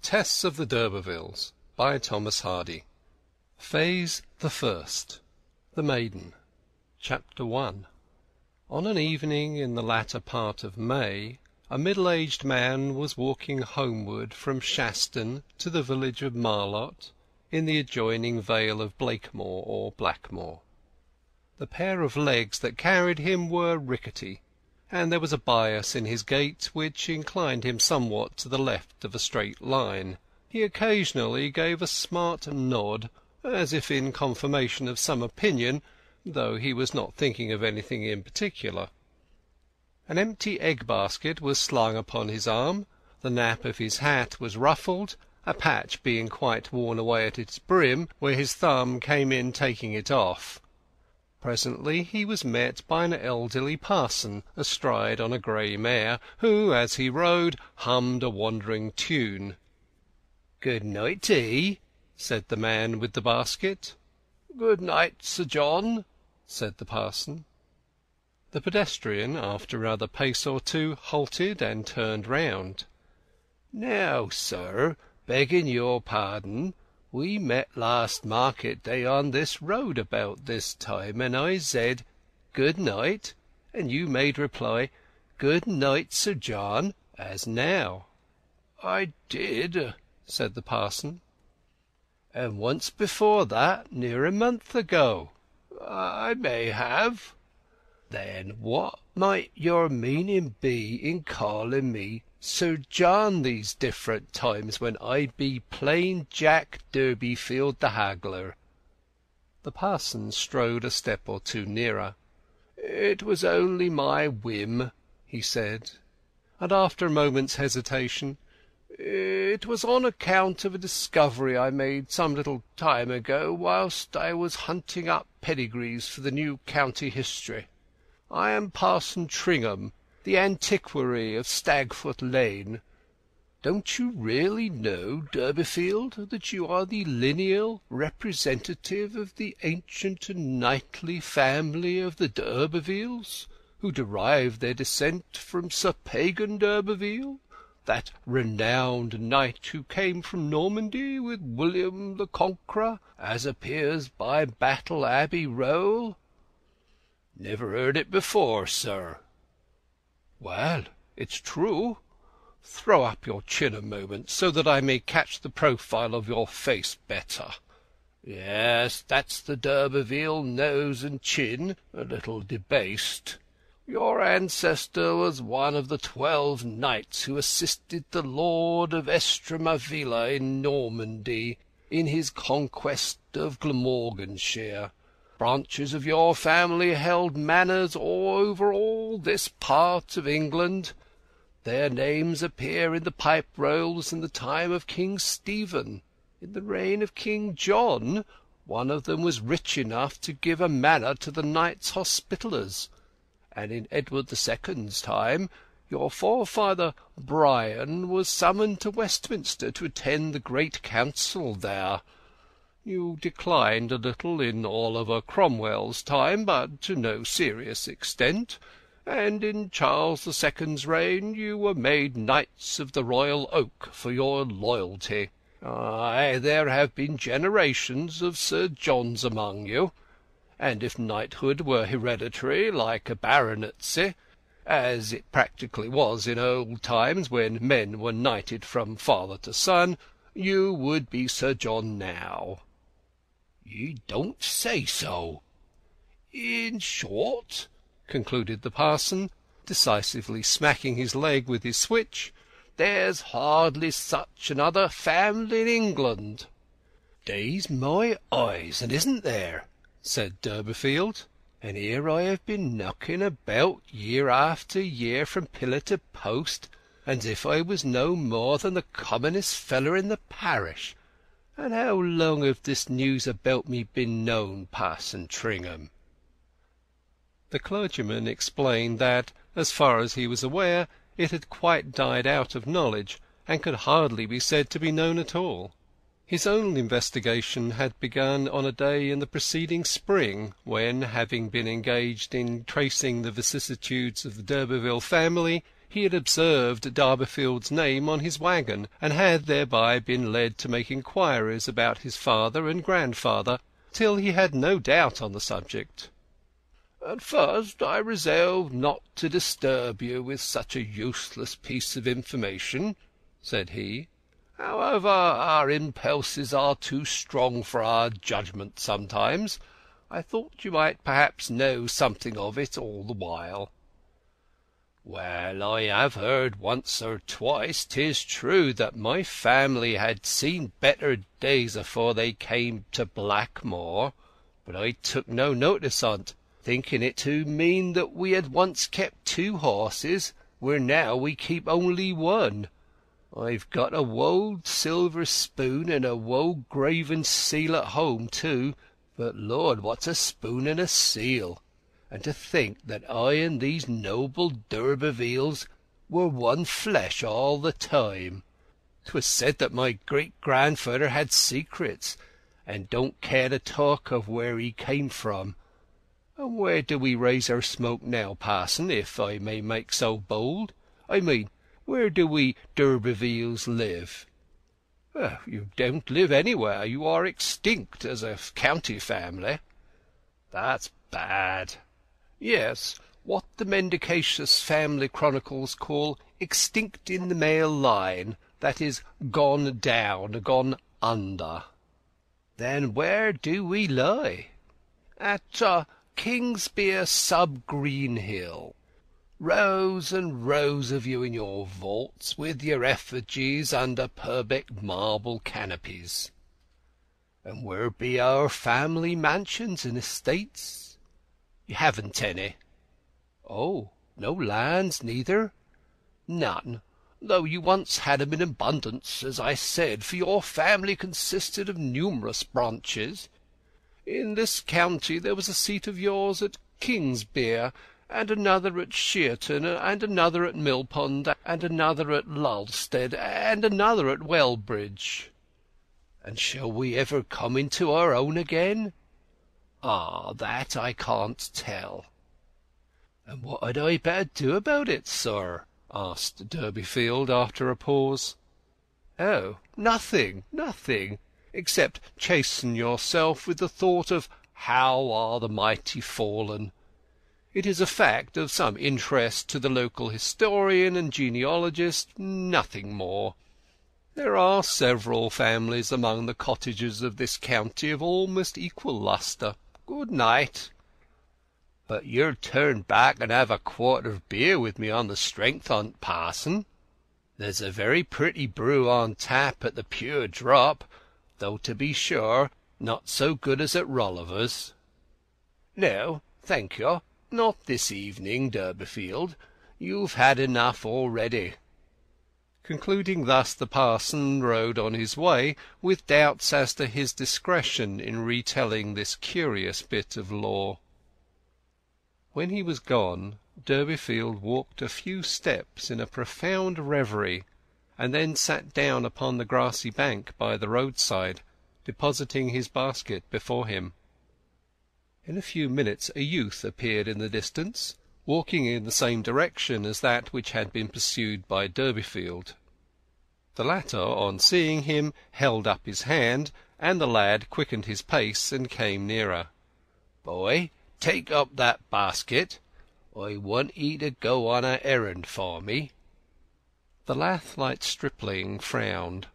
Countess of the d'Urbervilles by Thomas Hardy. Phase the First. The Maiden. Chapter 1. On an evening in the latter part of May, a middle-aged man was walking homeward from Shaston to the village of Marlott, in the adjoining vale of Blakemore or Blackmore. The pair of legs that carried him were rickety, and there was a bias in his gait which inclined him somewhat to the left of a straight line. He occasionally gave a smart nod, as if in confirmation of some opinion, though he was not thinking of anything in particular. An empty egg-basket was slung upon his arm, the nap of his hat was ruffled, a patch being quite worn away at its brim, where his thumb came in taking it off. Presently he was met by an elderly parson astride on a grey mare, who, as he rode, hummed a wandering tune. "Good night to 'ee," said the man with the basket. "Good night, Sir John," said the parson. The pedestrian, after another pace or two, halted and turned round. "Now, sir, begging your pardon, we met last market day on this road about this time, and I said, 'Good night,' and you made reply, 'Good night, Sir John,' as now." "I did," said the parson. "And once before that, near a month ago." "I may have." "Then what might your meaning be in calling me Sir John these different times, when I be plain Jack Durbeyfield the haggler?" The parson strode a step or two nearer. "It was only my whim," he said, and after a moment's hesitation, "It was on account of a discovery I made some little time ago whilst I was hunting up pedigrees for the new county history. I am Parson Tringham, the antiquary of Stagfoot Lane. Don't you really know, Durbeyfield, that you are the lineal representative of the ancient and knightly family of the d'Urbervilles, who derived their descent from Sir Pagan d'Urberville, that renowned knight who came from Normandy with William the Conqueror, as appears by Battle Abbey roll?" "Never heard it before, sir." "Well, it's true. Throw up your chin a moment, so that I may catch the profile of your face better. Yes, that's the d'Urberville nose and chin, a little debased. Your ancestor was one of the 12 knights who assisted the Lord of Estremadville in Normandy in his conquest of Glamorganshire. Branches of your family held manors over all this part of England. Their names appear in the pipe rolls in the time of King Stephen. In the reign of King John, one of them was rich enough to give a manor to the Knights Hospitallers, and in Edward II.'s time your forefather Brian was summoned to Westminster to attend the great council there. You declined a little in Oliver Cromwell's time, but to no serious extent, and in Charles II's reign you were made Knights of the Royal Oak for your loyalty. Aye, there have been generations of Sir Johns among you, and if knighthood were hereditary like a baronetcy, as it practically was in old times when men were knighted from father to son, you would be Sir John now." "You don't say so." "In short," concluded the parson, decisively smacking his leg with his switch, "there's hardly such another family in England." "Daze my eyes, and isn't there?" said Durbeyfield. "And here I have been knocking about year after year from pillar to post, as if I was no more than the commonest feller in the parish. And how long have this news about me been known, Parson Tringham?" The clergyman explained that, as far as he was aware, it had quite died out of knowledge, and could hardly be said to be known at all. His own investigation had begun on a day in the preceding spring, when, having been engaged in tracing the vicissitudes of the d'Urberville family, he had observed Durbeyfield's name on his waggon, and had thereby been led to make inquiries about his father and grandfather, till he had no doubt on the subject. "At first I resolved not to disturb you with such a useless piece of information," said he. "However, our impulses are too strong for our judgment sometimes. I thought you might perhaps know something of it all the while." "Well, I have heard once or twice, 'tis true, that my family had seen better days afore they came to Blackmoor, but I took no notice on't, thinking it to mean that we had once kept 2 horses, where now we keep only 1. I've got a wold silver spoon and a wold graven seal at home too, but Lord, what's a spoon and a seal? And to think that I and these noble d'Urbervilles were one flesh all the time. 'Twas said that my great-grandfather had secrets, and don't care to talk of where he came from. And where do we raise our smoke now, parson, if I may make so bold? I mean, where do we d'Urbervilles live?" "You don't live anywhere. You are extinct as a county family." "That's bad." "Yes, what the mendacious family chronicles call extinct in the male line, that is, gone down, gone under." "Then where do we lie?" "At Kingsbere sub Greenhill. Rows and rows of you in your vaults, with your effigies under Purbeck marble canopies." "And where be our family mansions and estates?" "You haven't any." "Oh, no lands neither?" "None, though you once had 'em in abundance, as I said, for your family consisted of numerous branches. In this county there was a seat of yours at Kingsbere, and another at Shearton, and another at Millpond, and another at Lulstead, and another at Wellbridge." "And shall we ever come into our own again?" "Ah, that I can't tell." "And what had I better do about it, sir?" asked Durbeyfield after a pause. "Oh, nothing, nothing, except chasten yourself with the thought of how are the mighty fallen. It is a fact of some interest to the local historian and genealogist, nothing more. There are several families among the cottages of this county of almost equal lustre. Good night." "But you'll turn back and have a quart of beer with me on the strength on't, parson? There's a very pretty brew on tap at the Pure Drop, though to be sure not so good as at Rolliver's." "No, thank you, not this evening, Durbeyfield. You've had enough already." Concluding thus, the parson rode on his way, with doubts as to his discretion in retelling this curious bit of lore. When he was gone, Durbeyfield walked a few steps in a profound reverie, and then sat down upon the grassy bank by the roadside, depositing his basket before him. In a few minutes a youth appeared in the distance, walking in the same direction as that which had been pursued by Durbeyfield. The latter, on seeing him, held up his hand, and the lad quickened his pace and came nearer. "Boy, take up that basket. I want 'ee to go on a errand for me." The lathlite stripling frowned.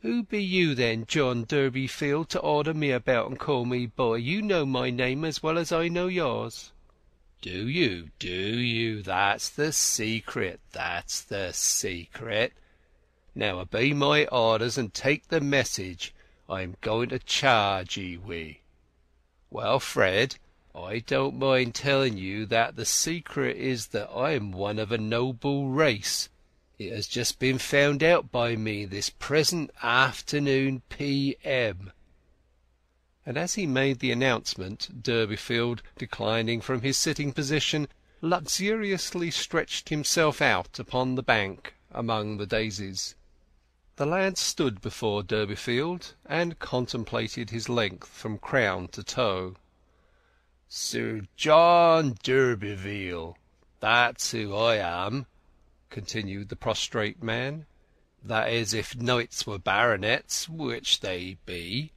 "Who be you then, John Durbeyfield, to order me about and call me boy? You know my name as well as I know yours." "Do you? Do you? That's the secret, that's the secret. Now obey my orders and take the message I'm going to charge 'ee wi'. Well, Fred, I don't mind telling you that the secret is that I'm one of a noble race. It has just been found out by me this present afternoon p.m." And as he made the announcement, Durbeyfield, declining from his sitting position, luxuriously stretched himself out upon the bank among the daisies. The lad stood before Durbeyfield and contemplated his length from crown to toe. "Sir John d'Urberville, that's who I am. continued the prostrate man. "That is, if knights were baronets, which they be.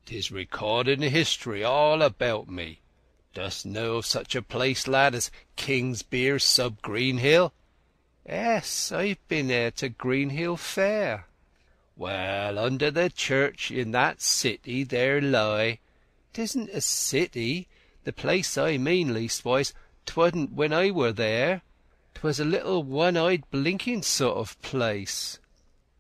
'Tis recorded in history all about me. Dost know of such a place, lad, as Kingsbere sub Greenhill?" "Yes, I've been there to Greenhill Fair." "Well, under the church in that city there lie—" "'Tisn't a city. The place I mean, leastwise, 'twasn't when I were there. 'Twas a little one-eyed blinking sort of place."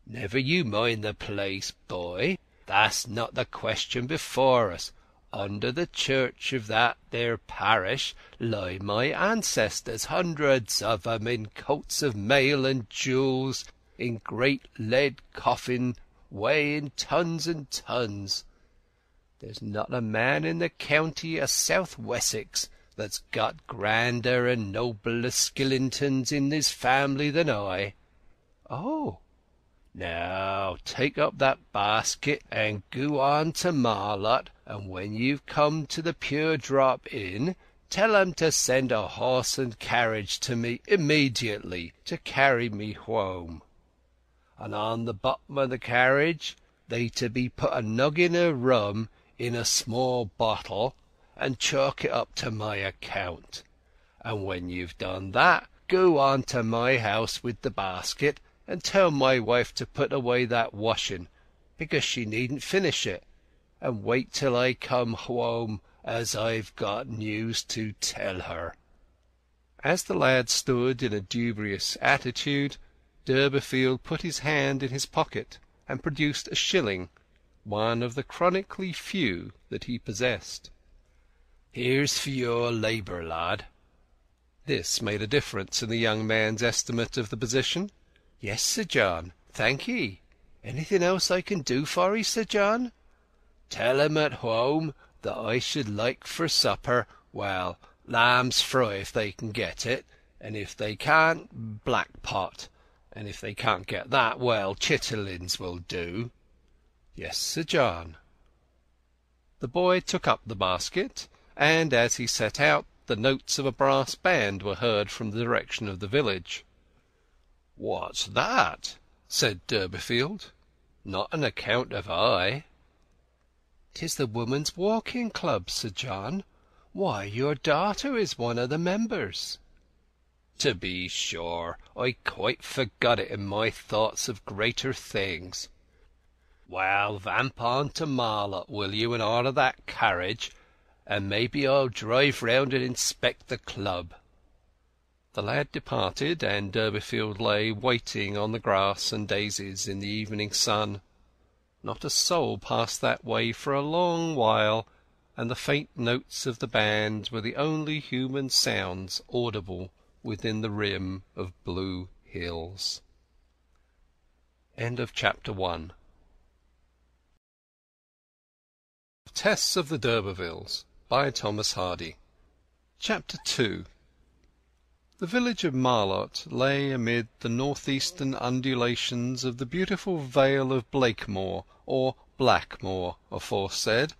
"Never you mind the place, boy. That's not the question before us. Under the church of that there parish lie my ancestors, hundreds of 'em, in coats of mail and jewels, in great lead coffin, weighing tons and tons. There's not a man in the county o' South Wessex that's got grander and nobler skillintons in his family than I." "Oh!" "Now take up that basket and go on to Marlott, and when you've come to the Pure Drop Inn, tell 'em to send a horse and carriage to me immediately to carry me home. And on the bottom of the carriage they to be put a noggin of rum in a small bottle, and chalk it up to my account. And when you've done that, go on to my house with the basket, and tell my wife to put away that washing, because she needn't finish it, and wait till I come home, as I've got news to tell her." As the lad stood in a dubious attitude, Durbeyfield put his hand in his pocket and produced a shilling, one of the chronically few that he possessed. "Here's for your labour, lad." This made a difference in the young man's estimate of the position. "Yes, Sir John, thank ye. Anything else I can do for 'ee, Sir John?" "Tell 'em at home that I should like for supper, well, lamb's fry if they can get it, and if they can't, black pot, and if they can't get that, well, chitterlings will do." "Yes, Sir John." The boy took up the basket, and as he set out the notes of a brass band were heard from the direction of the village. "What's that?" said Durbeyfield. "Not an account of I." "'Tis the Women's Walking Club, Sir John. Why, your daughter is one of the members." "To be sure. I quite forgot it in my thoughts of greater things. Well, vamp on to Marlott, will you, and order that carriage, and maybe I'll drive round and inspect the club." The lad departed, and Durbeyfield lay waiting on the grass and daisies in the evening sun. Not a soul passed that way for a long while, and the faint notes of the band were the only human sounds audible within the rim of blue hills. End of Chapter 1. Tess of the d'Urbervilles by Thomas Hardy. Chapter 2. The village of Marlott lay amid the north-eastern undulations of the beautiful vale of Blakemore, or Blackmore aforesaid,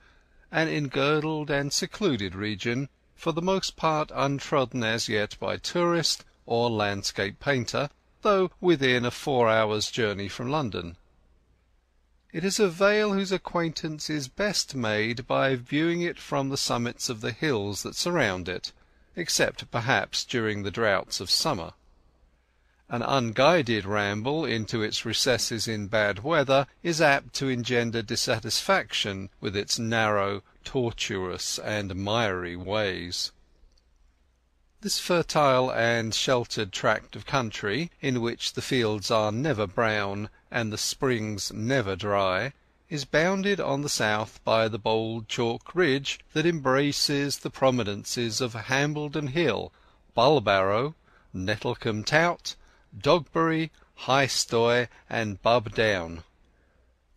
an engirdled and secluded region, for the most part untrodden as yet by tourist or landscape painter, though within a 4 hours' journey from London. It is a vale whose acquaintance is best made by viewing it from the summits of the hills that surround it, except perhaps during the droughts of summer. An unguided ramble into its recesses in bad weather is apt to engender dissatisfaction with its narrow, tortuous, and miry ways. This fertile and sheltered tract of country, in which the fields are never brown and the springs never dry, is bounded on the south by the bold chalk ridge that embraces the prominences of Hambledon Hill, Bulbarrow, Nettlecombe Tout, Dogbury, High Stoy, and Bub Down.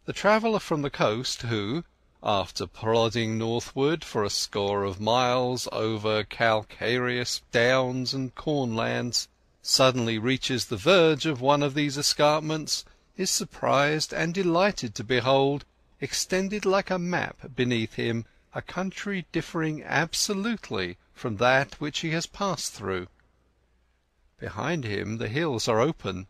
The traveller from the coast who, after plodding northward for a score of miles over calcareous downs and cornlands, suddenly reaches the verge of one of these escarpments, is surprised and delighted to behold, extended like a map beneath him, a country differing absolutely from that which he has passed through. Behind him the hills are open.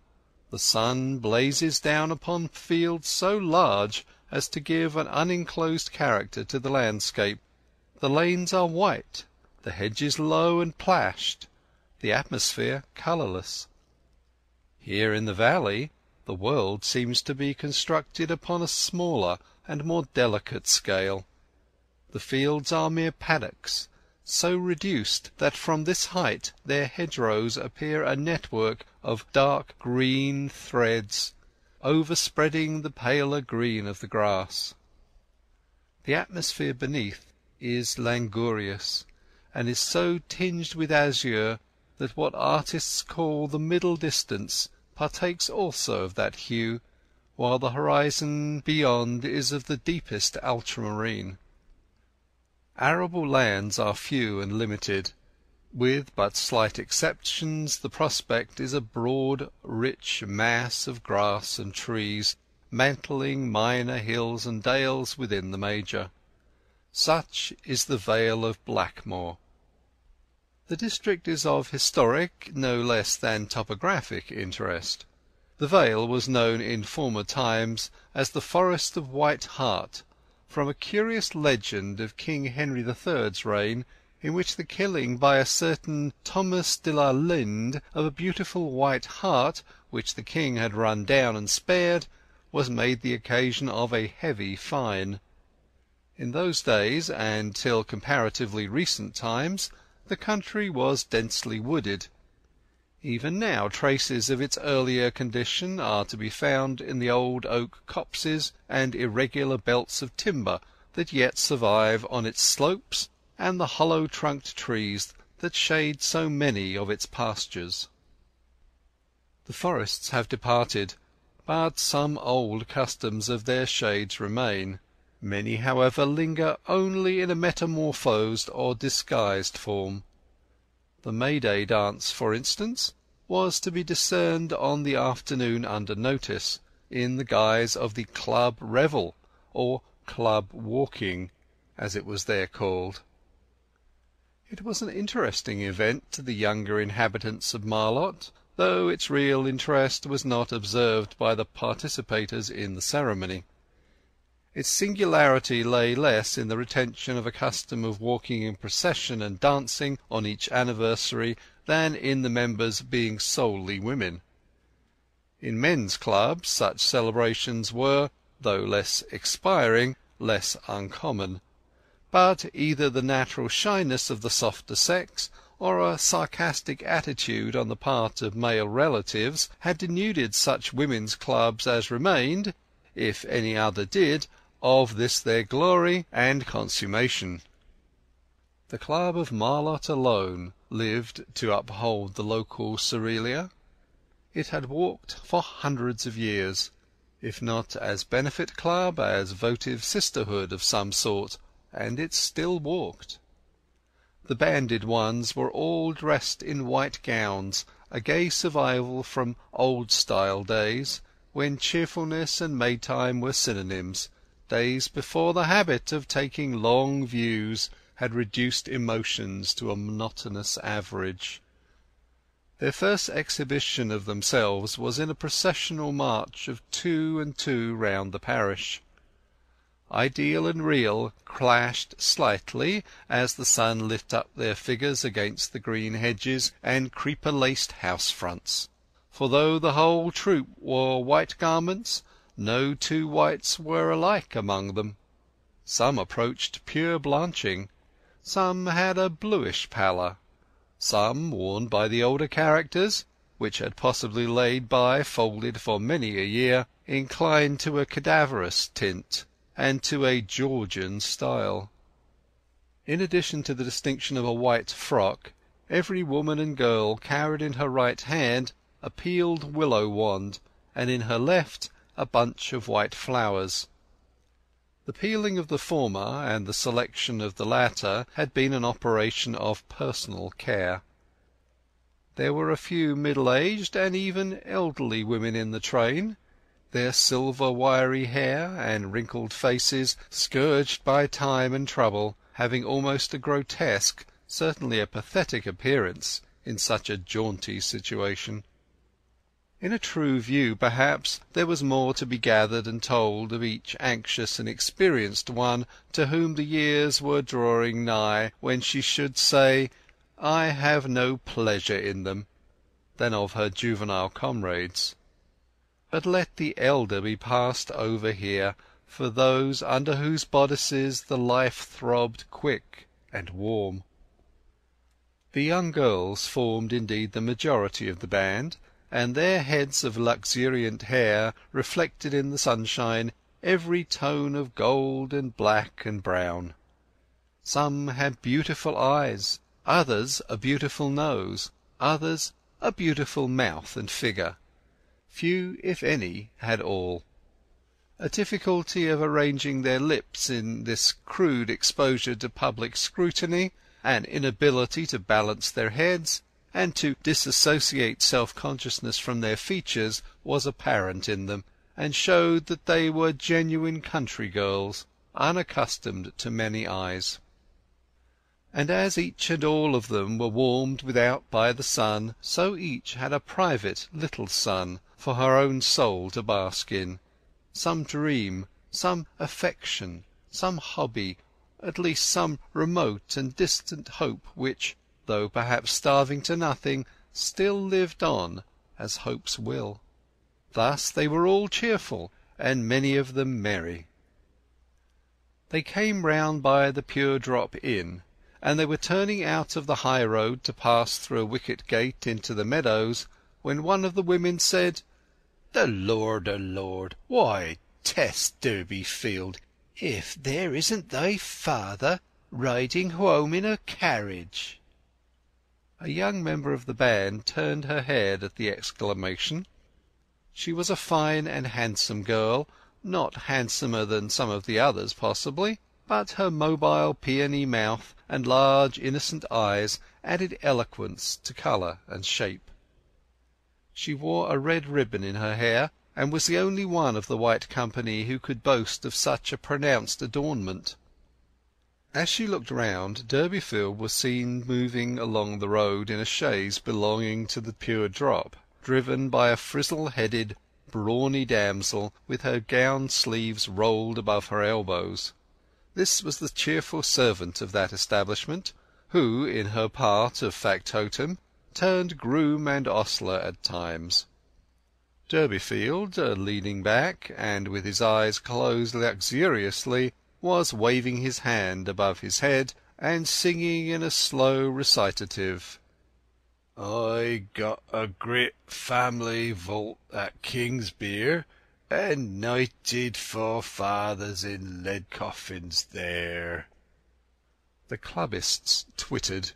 The sun blazes down upon fields so large as to give an unenclosed character to the landscape. The lanes are white, the hedges low and plashed, the atmosphere colourless. Here in the valley the world seems to be constructed upon a smaller and more delicate scale. The fields are mere paddocks, so reduced that from this height their hedgerows appear a network of dark green threads, overspreading the paler green of the grass. The atmosphere beneath is languorous, and is so tinged with azure that what artists call the middle distance partakes also of that hue, while the horizon beyond is of the deepest ultramarine. Arable lands are few and limited. With but slight exceptions the prospect is a broad, rich mass of grass and trees, mantling minor hills and dales within the major. Such is the Vale of Blackmoor. The district is of historic, no less than topographic interest. The vale was known in former times as the Forest of White Hart, from a curious legend of King Henry III's reign, in which the killing by a certain Thomas de la Linde of a beautiful white hart, which the king had run down and spared, was made the occasion of a heavy fine. In those days, and till comparatively recent times, the country was densely wooded. Even now traces of its earlier condition are to be found in the old oak copses and irregular belts of timber that yet survive on its slopes, and the hollow-trunked trees that shade so many of its pastures. The forests have departed, but some old customs of their shades remain. Many, however, linger only in a metamorphosed or disguised form. The May-Day dance, for instance, was to be discerned on the afternoon under notice, in the guise of the club revel, or club walking, as it was there called. It was an interesting event to the younger inhabitants of Marlott, though its real interest was not observed by the participators in the ceremony. Its singularity lay less in the retention of a custom of walking in procession and dancing on each anniversary than in the members being solely women. In men's clubs such celebrations were, though less expiring, less uncommon, but either the natural shyness of the softer sex or a sarcastic attitude on the part of male relatives had denuded such women's clubs as remained, if any other did, of this their glory and consummation. The club of Marlott alone lived to uphold the local Cerealia. It had walked for hundreds of years, if not as benefit club, as votive sisterhood of some sort, and it still walked. The banded ones were all dressed in white gowns, a gay survival from old-style days, when cheerfulness and Maytime were synonyms, days before the habit of taking long views had reduced emotions to a monotonous average. Their first exhibition of themselves was in a processional march of 2 and 2 round the parish. Ideal and real clashed slightly as the sun lit up their figures against the green hedges and creeper-laced house-fronts. For though the whole troop wore white garments, no two whites were alike among them. Some approached pure blanching, some had a bluish pallor, some, worn by the older characters, which had possibly laid by folded for many a year, inclined to a cadaverous tint and to a Georgian style. In addition to the distinction of a white frock, every woman and girl carried in her right hand a peeled willow wand, and in her left a bunch of white flowers. The peeling of the former and the selection of the latter had been an operation of personal care. There were a few middle-aged and even elderly women in the train, their silver wiry hair and wrinkled faces, scourged by time and trouble, having almost a grotesque, certainly a pathetic appearance, in such a jaunty situation. In a true view, perhaps, there was more to be gathered and told of each anxious and experienced one to whom the years were drawing nigh when she should say, "I have no pleasure in them," than of her juvenile comrades. But let the elder be passed over here for those under whose bodices the life throbbed quick and warm. The young girls formed indeed the majority of the band, and their heads of luxuriant hair reflected in the sunshine every tone of gold and black and brown. Some had beautiful eyes, others a beautiful nose, others a beautiful mouth and figure. Few, if any, had all. A difficulty of arranging their lips in this crude exposure to public scrutiny, an inability to balance their heads, and to disassociate self-consciousness from their features was apparent in them, and showed that they were genuine country girls, unaccustomed to many eyes. And as each and all of them were warmed without by the sun, so each had a private little sun for her own soul to bask in, some dream, some affection, some hobby, at least some remote and distant hope which, though perhaps starving to nothing, still lived on, as hopes will. Thus they were all cheerful, and many of them merry. They came round by the Pure Drop Inn, and they were turning out of the high road to pass through a wicket gate into the meadows, when one of the women said, "The Lord, why, Tess Durbeyfield, if there isn't thy father riding home in a carriage!" A young member of the band turned her head at the exclamation. She was a fine and handsome girl, not handsomer than some of the others possibly, but her mobile peony mouth and large innocent eyes added eloquence to colour and shape. She wore a red ribbon in her hair, and was the only one of the white company who could boast of such a pronounced adornment. As she looked round, Durbeyfield was seen moving along the road in a chaise belonging to the Pure Drop, driven by a frizzle-headed, brawny damsel with her gown sleeves rolled above her elbows. This was the cheerful servant of that establishment, who, in her part of factotum, turned groom and ostler at times. Durbeyfield, leaning back, and with his eyes closed luxuriously, was waving his hand above his head and singing in a slow recitative: "I got a great family vault at Kingsbere, and knighted forefathers in lead coffins there." The clubbists twittered,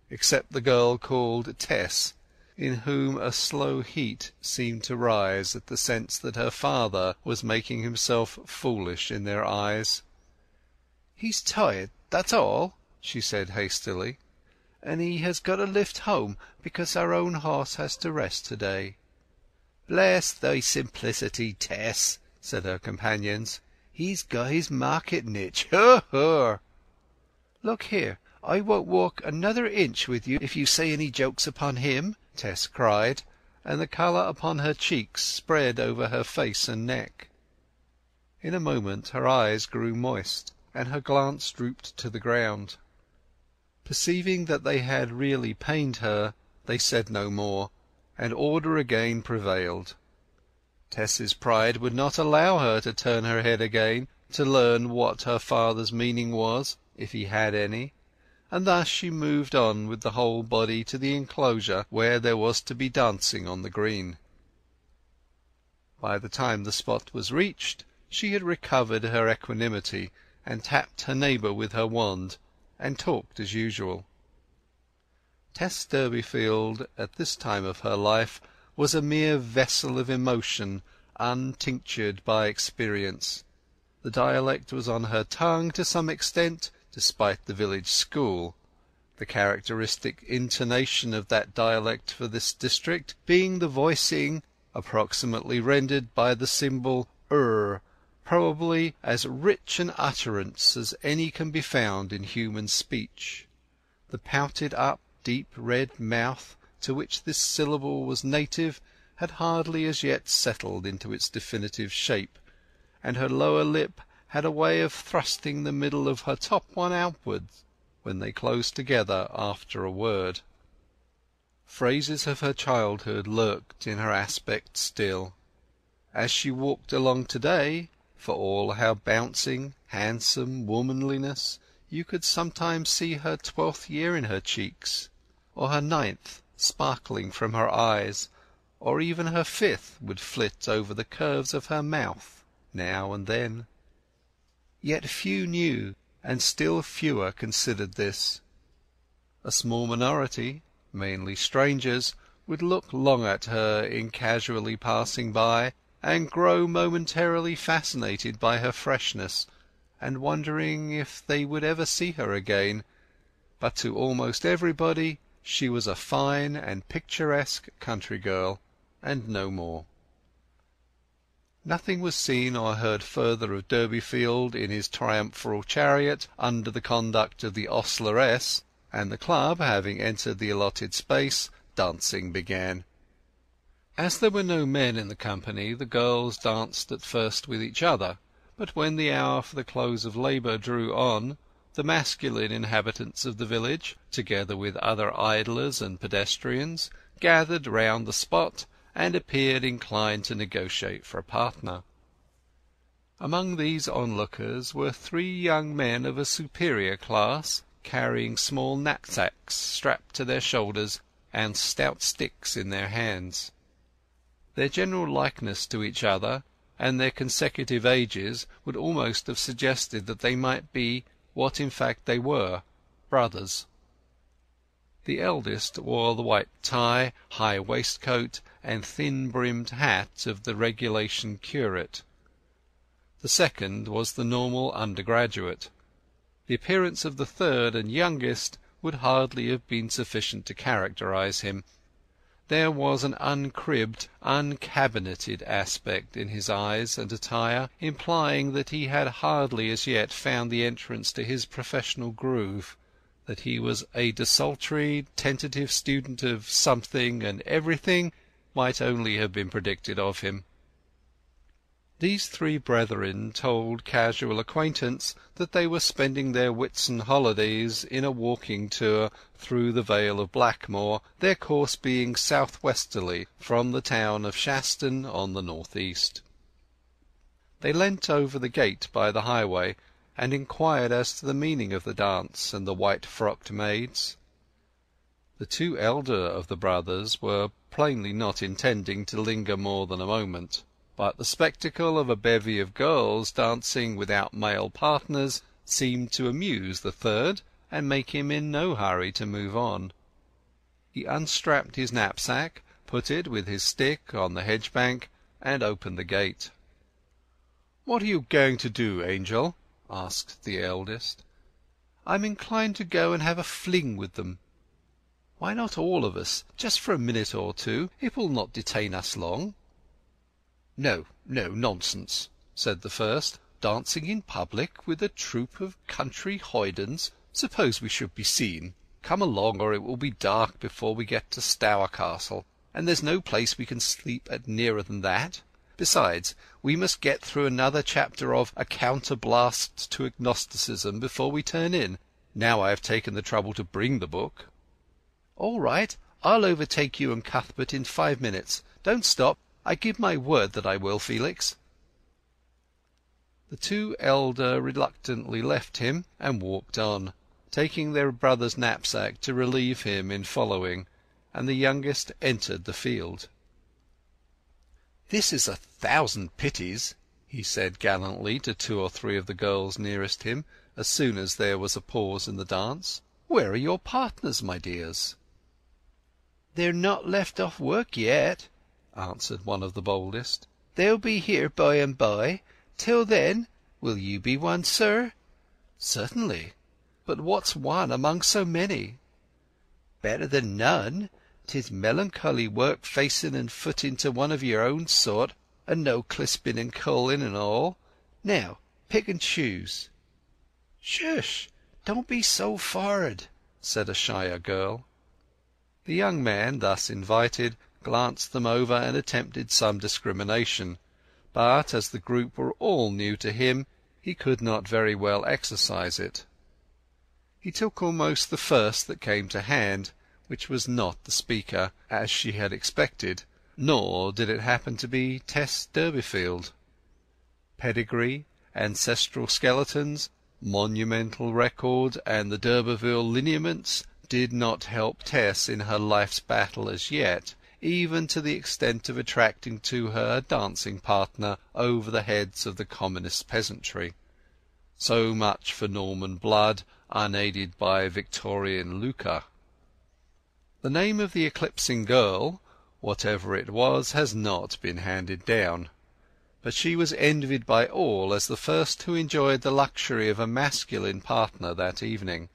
except the girl called Tess, in whom a slow heat seemed to rise at the sense that her father was making himself foolish in their eyes. "He's tired, that's all," she said hastily, "and he has got a lift home because our own horse has to rest to-day." "Bless thy simplicity, Tess," said her companions. "He's got his marketing itch, ho! "Look here, I won't walk another inch with you if you say any jokes upon him," Tess cried, and the colour upon her cheeks spread over her face and neck. In a moment her eyes grew moist, and her glance drooped to the ground. Perceiving that they had really pained her, they said no more, and order again prevailed. Tess's pride would not allow her to turn her head again to learn what her father's meaning was, if he had any, and thus she moved on with the whole body to the enclosure where there was to be dancing on the green. By the time the spot was reached she had recovered her equanimity, and tapped her neighbour with her wand, and talked as usual. Tess Durbeyfield at this time of her life was a mere vessel of emotion untinctured by experience. The dialect was on her tongue to some extent, despite the village school, the characteristic intonation of that dialect for this district being the voicing, approximately rendered by the symbol probably as rich an utterance as any can be found in human speech. The pouted up, deep red mouth to which this syllable was native had hardly as yet settled into its definitive shape, and her lower lip had a way of thrusting the middle of her top one outwards when they closed together after a word. Phrases of her childhood lurked in her aspect still. As she walked along to-day, for all her bouncing, handsome womanliness, you could sometimes see her 12th year in her cheeks, or her 9th sparkling from her eyes, or even her 5th would flit over the curves of her mouth now and then. Yet few knew, and still fewer considered this. A small minority, mainly strangers, would look long at her in casually passing by, and grow momentarily fascinated by her freshness, and wondering if they would ever see her again, but to almost everybody she was a fine and picturesque country girl, and no more. Nothing was seen or heard further of Durbeyfield in his triumphal chariot under the conduct of the ostleress, and the club having entered the allotted space, dancing began. As there were no men in the company, the girls danced at first with each other, but when the hour for the close of labour drew on, the masculine inhabitants of the village, together with other idlers and pedestrians, gathered round the spot and appeared inclined to negotiate for a partner. Among these onlookers were 3 young men of a superior class, carrying small knapsacks strapped to their shoulders and stout sticks in their hands. Their general likeness to each other, and their consecutive ages, would almost have suggested that they might be, what in fact they were, brothers. The eldest wore the white tie, high waistcoat, and thin-brimmed hat of the regulation curate. The second was the normal undergraduate. The appearance of the third and youngest would hardly have been sufficient to characterize him. There was an uncribbed, uncabineted aspect in his eyes and attire, implying that he had hardly as yet found the entrance to his professional groove, that he was a desultory, tentative student of something and everything might only have been predicted of him. These 3 brethren told casual acquaintance that they were spending their Whitsun holidays in a walking tour through the Vale of Blackmoor, their course being south-westerly from the town of Shaston on the north-east. They leant over the gate by the highway, and inquired as to the meaning of the dance and the white-frocked maids. The 2 elder of the brothers were plainly not intending to linger more than a moment, but the spectacle of a bevy of girls dancing without male partners seemed to amuse the third, and make him in no hurry to move on. He unstrapped his knapsack, put it with his stick on the hedge-bank, and opened the gate. "What are you going to do, Angel?" asked the eldest. "I'm inclined to go and have a fling with them." "Why not all of us, just for a minute or 2? It will not detain us long." "No, nonsense," said the first. "Dancing in public with a troop of country hoydens! Suppose we should be seen? Come along, or it will be dark before we get to Stour Castle, and there's no place we can sleep at nearer than that. Besides, we must get through another chapter of A Counterblast to Agnosticism before we turn in, now I have taken the trouble to bring the book." "All right, I'll overtake you and Cuthbert in 5 minutes. Don't stop. I give my word that I will, Felix." The 2 elder reluctantly left him and walked on, taking their brother's knapsack to relieve him in following, and the youngest entered the field. "This is 1,000 pities," he said gallantly to 2 or 3 of the girls nearest him, as soon as there was a pause in the dance. "Where are your partners, my dears?" "They're not left off work yet," answered one of the boldest. "They'll be here by and by. Till then, will you be one, sir?" "Certainly. But what's one among so many?" "Better than none. 'Tis melancholy work facing and footing to one of your own sort, and no clisping and culling and all. Now, pick and choose." "Shush! Don't be so for'ard," said a shyer girl. The young man, thus invited, glanced them over and attempted some discrimination, but as the group were all new to him, he could not very well exercise it. He took almost the first that came to hand, which was not the speaker, as she had expected, nor did it happen to be Tess Durbeyfield. Pedigree, ancestral skeletons, monumental record, and the d'Urberville lineaments did not help Tess in her life's battle as yet, even to the extent of attracting to her a dancing partner over the heads of the commonest peasantry. So much for Norman blood, unaided by Victorian lucre. The name of the eclipsing girl, whatever it was, has not been handed down, but she was envied by all as the first who enjoyed the luxury of a masculine partner that evening.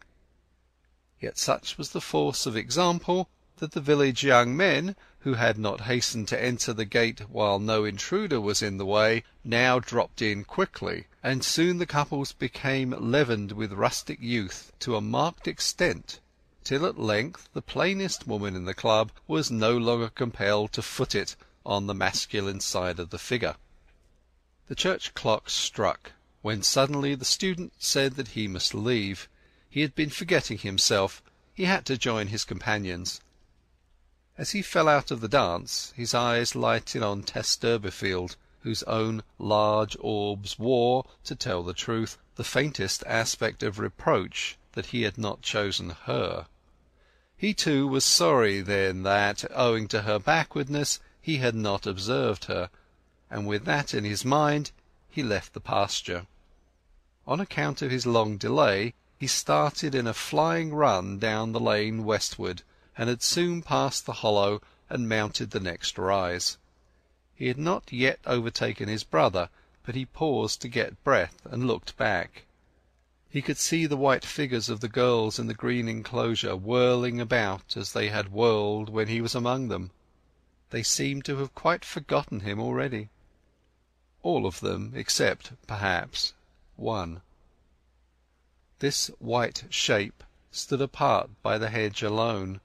Yet such was the force of example that the village young men, who had not hastened to enter the gate while no intruder was in the way, now dropped in quickly, and soon the couples became leavened with rustic youth to a marked extent, till at length the plainest woman in the club was no longer compelled to foot it on the masculine side of the figure. The church clock struck, when suddenly the student said that he must leave. He had been forgetting himself. He had to join his companions. As he fell out of the dance, his eyes lighted on Tess Durbeyfield, whose own large orbs wore, to tell the truth, the faintest aspect of reproach that he had not chosen her. He too was sorry then that, owing to her backwardness, he had not observed her, and with that in his mind he left the pasture. On account of his long delay, he started in a flying run down the lane westward, and had soon passed the hollow and mounted the next rise. He had not yet overtaken his brother, but he paused to get breath and looked back. He could see the white figures of the girls in the green enclosure whirling about as they had whirled when he was among them. They seemed to have quite forgotten him already. All of them, except, perhaps, one. This white shape stood apart by the hedge alone.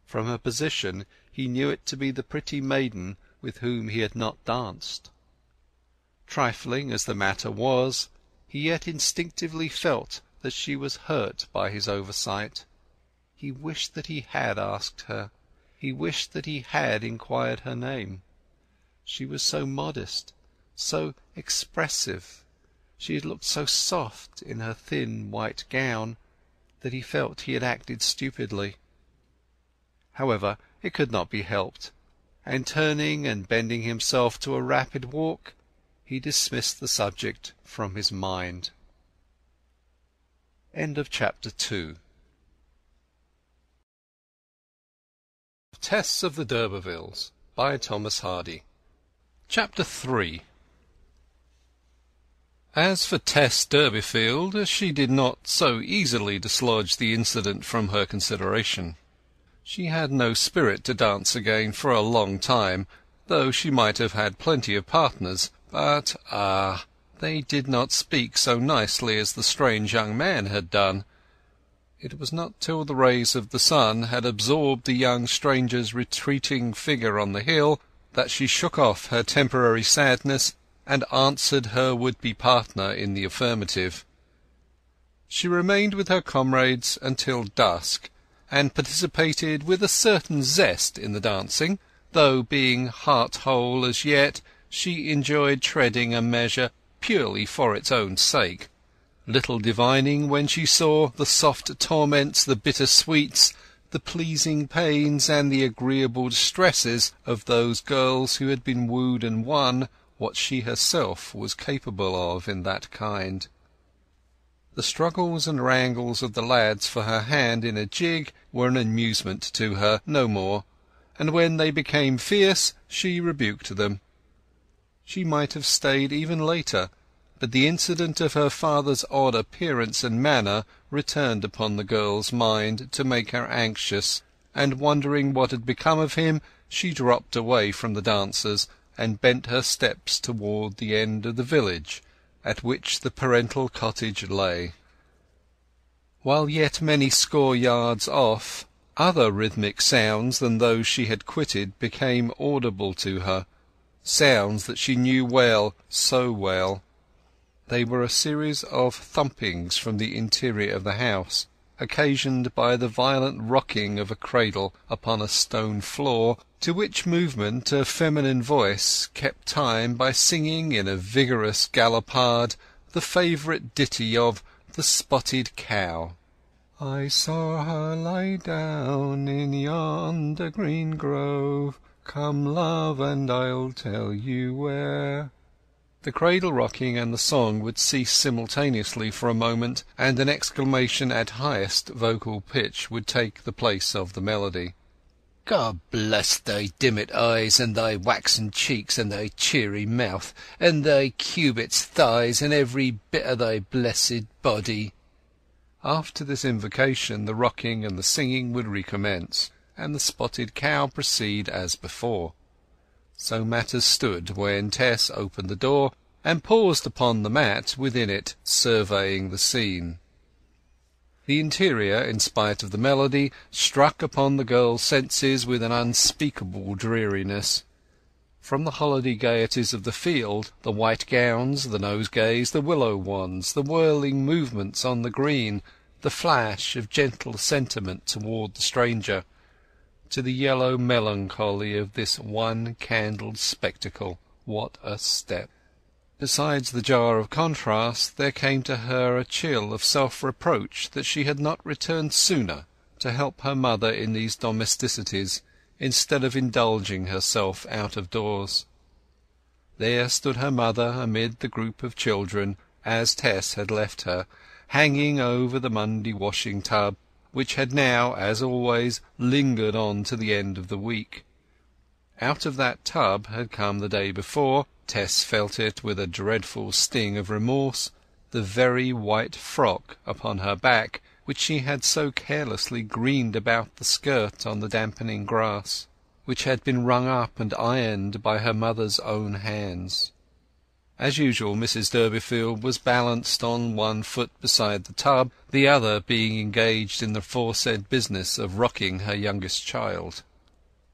From her position he knew it to be the pretty maiden with whom he had not danced. Trifling as the matter was, he yet instinctively felt that she was hurt by his oversight. He wished that he had asked her. He wished that he had inquired her name. She was so modest, so expressive. She had looked so soft in her thin white gown that he felt he had acted stupidly. However, it could not be helped, and turning and bending himself to a rapid walk, he dismissed the subject from his mind. End of Chapter 2. Tess of the d'Urbervilles by Thomas Hardy. Chapter 3. As for Tess Durbeyfield, she did not so easily dislodge the incident from her consideration. She had no spirit to dance again for a long time, though she might have had plenty of partners, but, they did not speak so nicely as the strange young man had done. It was not till the rays of the sun had absorbed the young stranger's retreating figure on the hill that she shook off her temporary sadness and answered her would-be partner in the affirmative. She remained with her comrades until dusk, and participated with a certain zest in the dancing, though, being heart-whole as yet, she enjoyed treading a measure purely for its own sake, little divining when she saw the soft torments, the bitter sweets, the pleasing pains, and the agreeable distresses of those girls who had been wooed and won what she herself was capable of in that kind. The struggles and wrangles of the lads for her hand in a jig were an amusement to her, no more, and when they became fierce she rebuked them. She might have stayed even later, but the incident of her father's odd appearance and manner returned upon the girl's mind to make her anxious, and wondering what had become of him, she dropped away from the dancers and bent her steps toward the end of the village at which the parental cottage lay. While yet many score yards off, Other rhythmic sounds than those she had quitted became audible to her, sounds that she knew well, so well. They were a series of thumpings from the interior of the house, occasioned by the violent rocking of a cradle upon a stone floor, to which movement a feminine voice kept time by singing in a vigorous gallopade the favourite ditty of the Spotted Cow. I saw her lie down in yonder green grove. Come, love, and I'll tell you where. The cradle rocking and the song would cease simultaneously for a moment, and an exclamation at highest vocal pitch would take the place of the melody. God bless thy dimmet eyes, and thy waxen cheeks, and thy cheery mouth, and thy cubits thighs, and every bit of thy blessed body. After this invocation the rocking and the singing would recommence, and the Spotted Cow proceed as before. So matters stood when Tess opened the door and paused upon the mat within it, surveying the scene. The interior, in spite of the melody, struck upon the girl's senses with an unspeakable dreariness. From the holiday gaieties of the field, the white gowns, the nosegays, the willow wands, the whirling movements on the green, the flash of gentle sentiment toward the stranger, to the yellow melancholy of this one-candled spectacle, what a step! Besides the jar of contrast, there came to her a chill of self-reproach that she had not returned sooner to help her mother in these domesticities, instead of indulging herself out of doors. There stood her mother amid the group of children, as Tess had left her, hanging over the Monday washing tub, which had now, as always, lingered on to the end of the week. Out of that tub had come the day before, Tess felt it with a dreadful sting of remorse, the very white frock upon her back which she had so carelessly greened about the skirt on the dampening grass, which had been wrung up and ironed by her mother's own hands. As usual, Mrs. Durbeyfield was balanced on one foot beside the tub, the other being engaged in the aforesaid business of rocking her youngest child.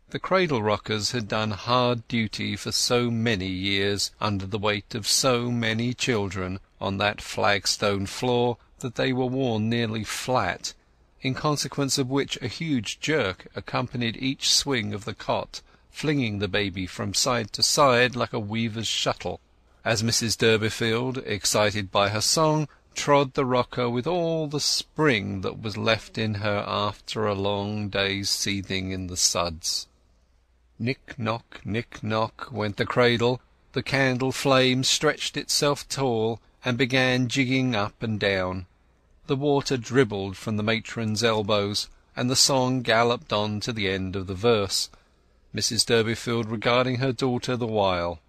The cradle-rockers had done hard duty for so many years under the weight of so many children on that flagstone floor that they were worn nearly flat, in consequence of which a huge jerk accompanied each swing of the cot, flinging the baby from side to side like a weaver's shuttle, as Mrs. Durbeyfield, excited by her song, trod the rocker with all the spring that was left in her after a long day's seething in the suds. Nick-knock, nick-knock went the cradle, the candle flame stretched itself tall and began jigging up and down. The water dribbled from the matron's elbows, and the song galloped on to the end of the verse, Mrs. Durbeyfield regarding her daughter the while.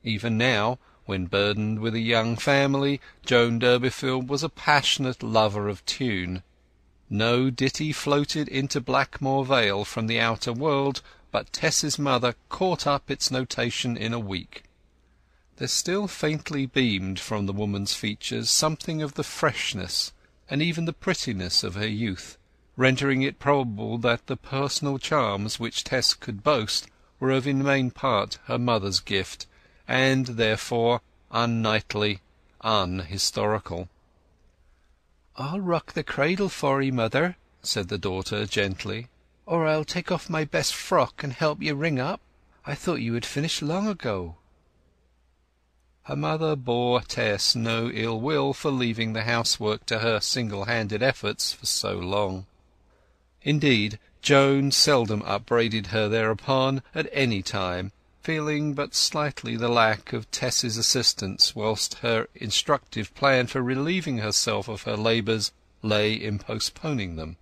Even now, when burdened with a young family, Joan Durbeyfield was a passionate lover of tune. No ditty floated into Blackmoor Vale from the outer world, but Tess's mother caught up its notation in a week. There still faintly beamed from the woman's features something of the freshness and even the prettiness of her youth, rendering it probable that the personal charms which Tess could boast were of in main part her mother's gift, and therefore unknightly, unhistorical. "I'll rock the cradle for 'ee, mother," said the daughter gently, "or I'll take off my best frock and help you ring up. I thought you had finished long ago." Her mother bore Tess no ill will for leaving the housework to her single-handed efforts for so long. Indeed, Joan seldom upbraided her thereupon at any time, feeling but slightly the lack of Tess's assistance whilst her instructive plan for relieving herself of her labours lay in postponing them.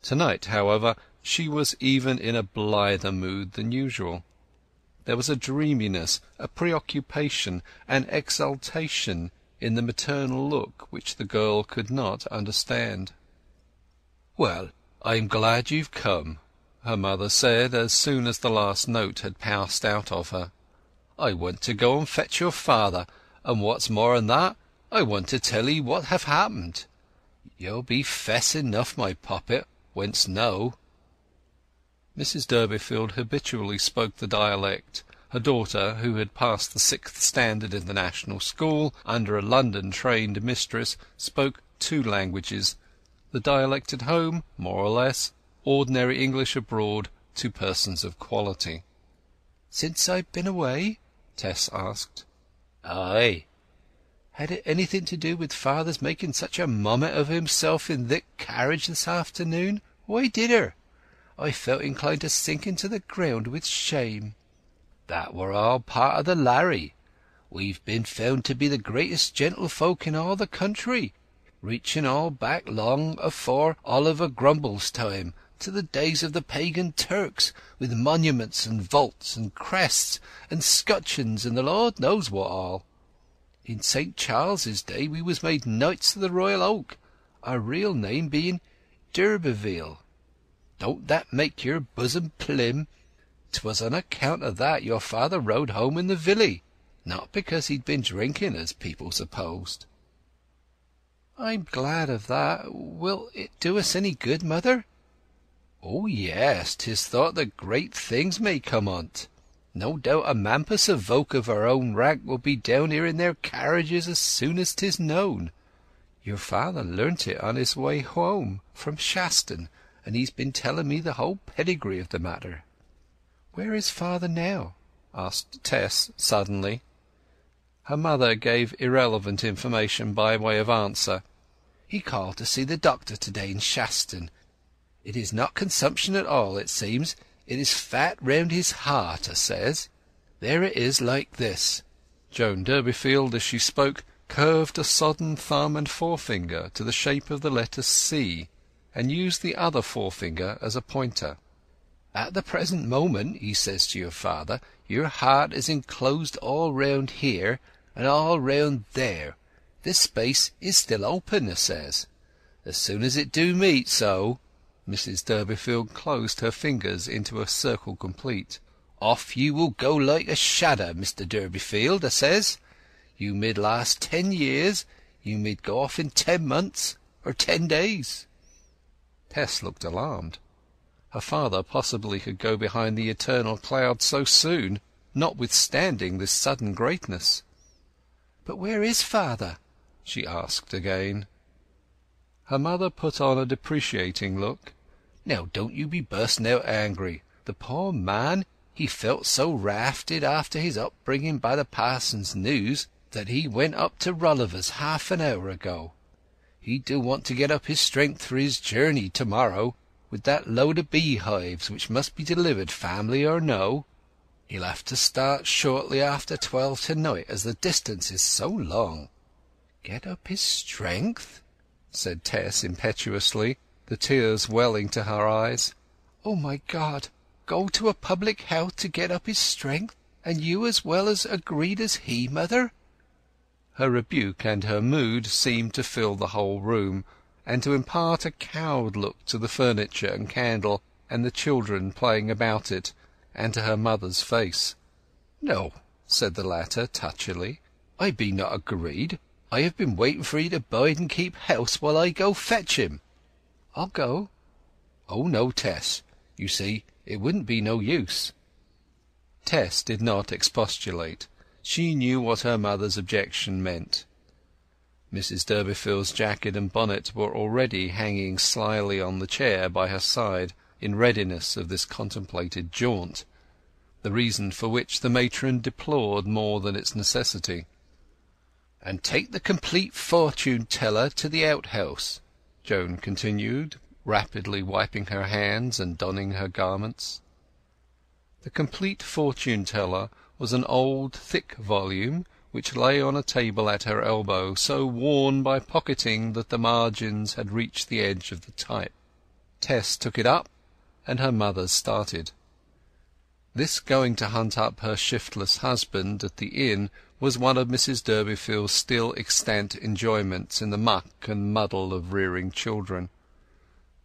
To-night, however, she was even in a blither mood than usual. There was a dreaminess, a preoccupation, an exaltation in the maternal look which the girl could not understand. "Well, I'm glad you've come," her mother said, as soon as the last note had passed out of her. "I want to go and fetch your father, and what's more'n that, I want to tell 'ee what have happened. You'll be fess enough, my poppet, whence no." Mrs. Durbeyfield habitually spoke the dialect. Her daughter, who had passed the 6th standard in the National School under a London-trained mistress, spoke 2 languages: the dialect at home, more or less, ordinary English abroad to persons of quality. "Since I've been away?" Tess asked. "Aye." "Had it anything to do with father's making such a mommet of himself in the carriage this afternoon? Why did her? I felt inclined to sink into the ground with shame." "That were all part of the larry. We've been found to be the greatest gentlefolk in all the country, reaching all back long afore Oliver Grumble's time, to the days of the pagan Turks, with monuments and vaults and crests and scutcheons and the Lord knows what all. In St. Charles's day we was made Knights of the Royal Oak, our real name being d'Urberville. Don't that make your bosom plim? 'Twas on account of that your father rode home in the villy, not because he'd been drinking, as people supposed." "I'm glad of that. Will it do us any good, mother?" "Oh yes, 'tis thought that great things may come on't. No doubt a mampus of folk of our own rank will be down here in their carriages as soon as 'tis known. Your father learnt it on his way home from Shaston, and he's been telling me the whole pedigree of the matter." "Where is father now?" asked Tess suddenly. Her mother gave irrelevant information by way of answer. "He called to see the doctor to-day in Shaston. It is not consumption at all, it seems. It is fat round his heart, 'a says. There it is, like this." Joan Durbeyfield, as she spoke, curved a sodden thumb and forefinger to the shape of the letter C, and used the other forefinger as a pointer. "At the present moment," he says to your father, "your heart is enclosed all round here and all round there. This space is still open, 'a says. As soon as it do meet so," Mrs. Durbeyfield closed her fingers into a circle complete, "off you will go like a shadder, Mr. Durbeyfield, 'a says. You mid last 10 years, you mid go off in 10 months or 10 days." Tess looked alarmed. Her father possibly could go behind the eternal cloud so soon, notwithstanding this sudden greatness. "But where is father?" she asked again. Her mother put on a depreciating look. "Now don't you be bursting out angry. The poor man, he felt so rafted after his upbringing by the parson's news that he went up to Rolliver's half an hour ago. He do want to get up his strength for his journey to-morrow, with that load of beehives which must be delivered, family or no. He'll have to start shortly after 12 to-night, as the distance is so long." "Get up his strength?" said Tess impetuously, the tears welling to her eyes. "Oh, my God! Go to a public house to get up his strength, and you as well as agreed as he, mother?" Her rebuke and her mood seemed to fill the whole room, and to impart a cowed look to the furniture and candle and the children playing about it, and to her mother's face. "No," said the latter touchily. "I be not agreed. I have been waiting for 'ee to bide and keep house while I go fetch him." "I'll go." "Oh no, Tess. You see, it wouldn't be no use." Tess did not expostulate. She knew what her mother's objection meant. Mrs. Durbeyfield's jacket and bonnet were already hanging slyly on the chair by her side, in readiness of this contemplated jaunt, the reason for which the matron deplored more than its necessity. "And take the complete fortune teller to the outhouse," Joan continued, rapidly wiping her hands and donning her garments. The complete fortune teller was an old thick volume which lay on a table at her elbow, so worn by pocketing that the margins had reached the edge of the type. Tess took it up, and her mother started. This going to hunt up her shiftless husband at the inn was one of Mrs. Durbeyfield's still extant enjoyments in the muck and muddle of rearing children.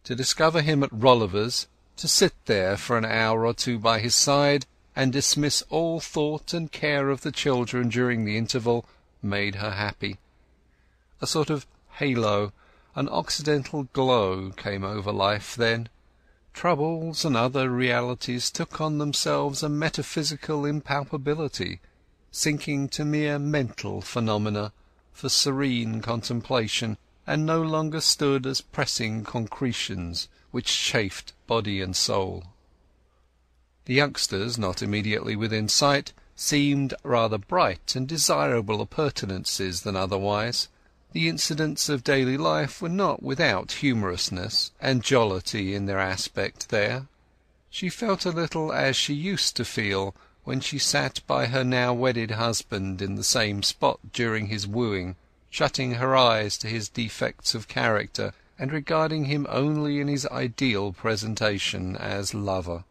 To discover him at Rolliver's, to sit there for an hour or two by his side, and dismiss all thought and care of the children during the interval, made her happy. A sort of halo, An occidental glow came over life then. Troubles and other realities took on themselves a metaphysical impalpability, sinking to mere mental phenomena for serene contemplation, and no longer stood as pressing concretions which chafed body and soul. The youngsters, not immediately within sight, seemed rather bright and desirable appurtenances than otherwise. The incidents of daily life were not without humorousness and jollity in their aspect there. She felt a little as she used to feel when she sat by her now wedded husband in the same spot during his wooing, shutting her eyes to his defects of character and regarding him only in his ideal presentation as lover.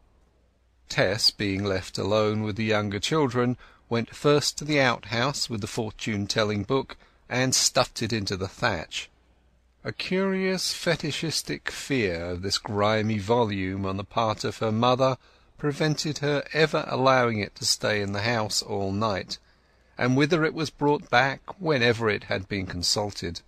Tess, being left alone with the younger children, went first to the outhouse with the fortune-telling book and stuffed it into the thatch. A curious fetishistic fear of this grimy volume on the part of her mother prevented her ever allowing it to stay in the house all night, and whither it was brought back whenever it had been consulted.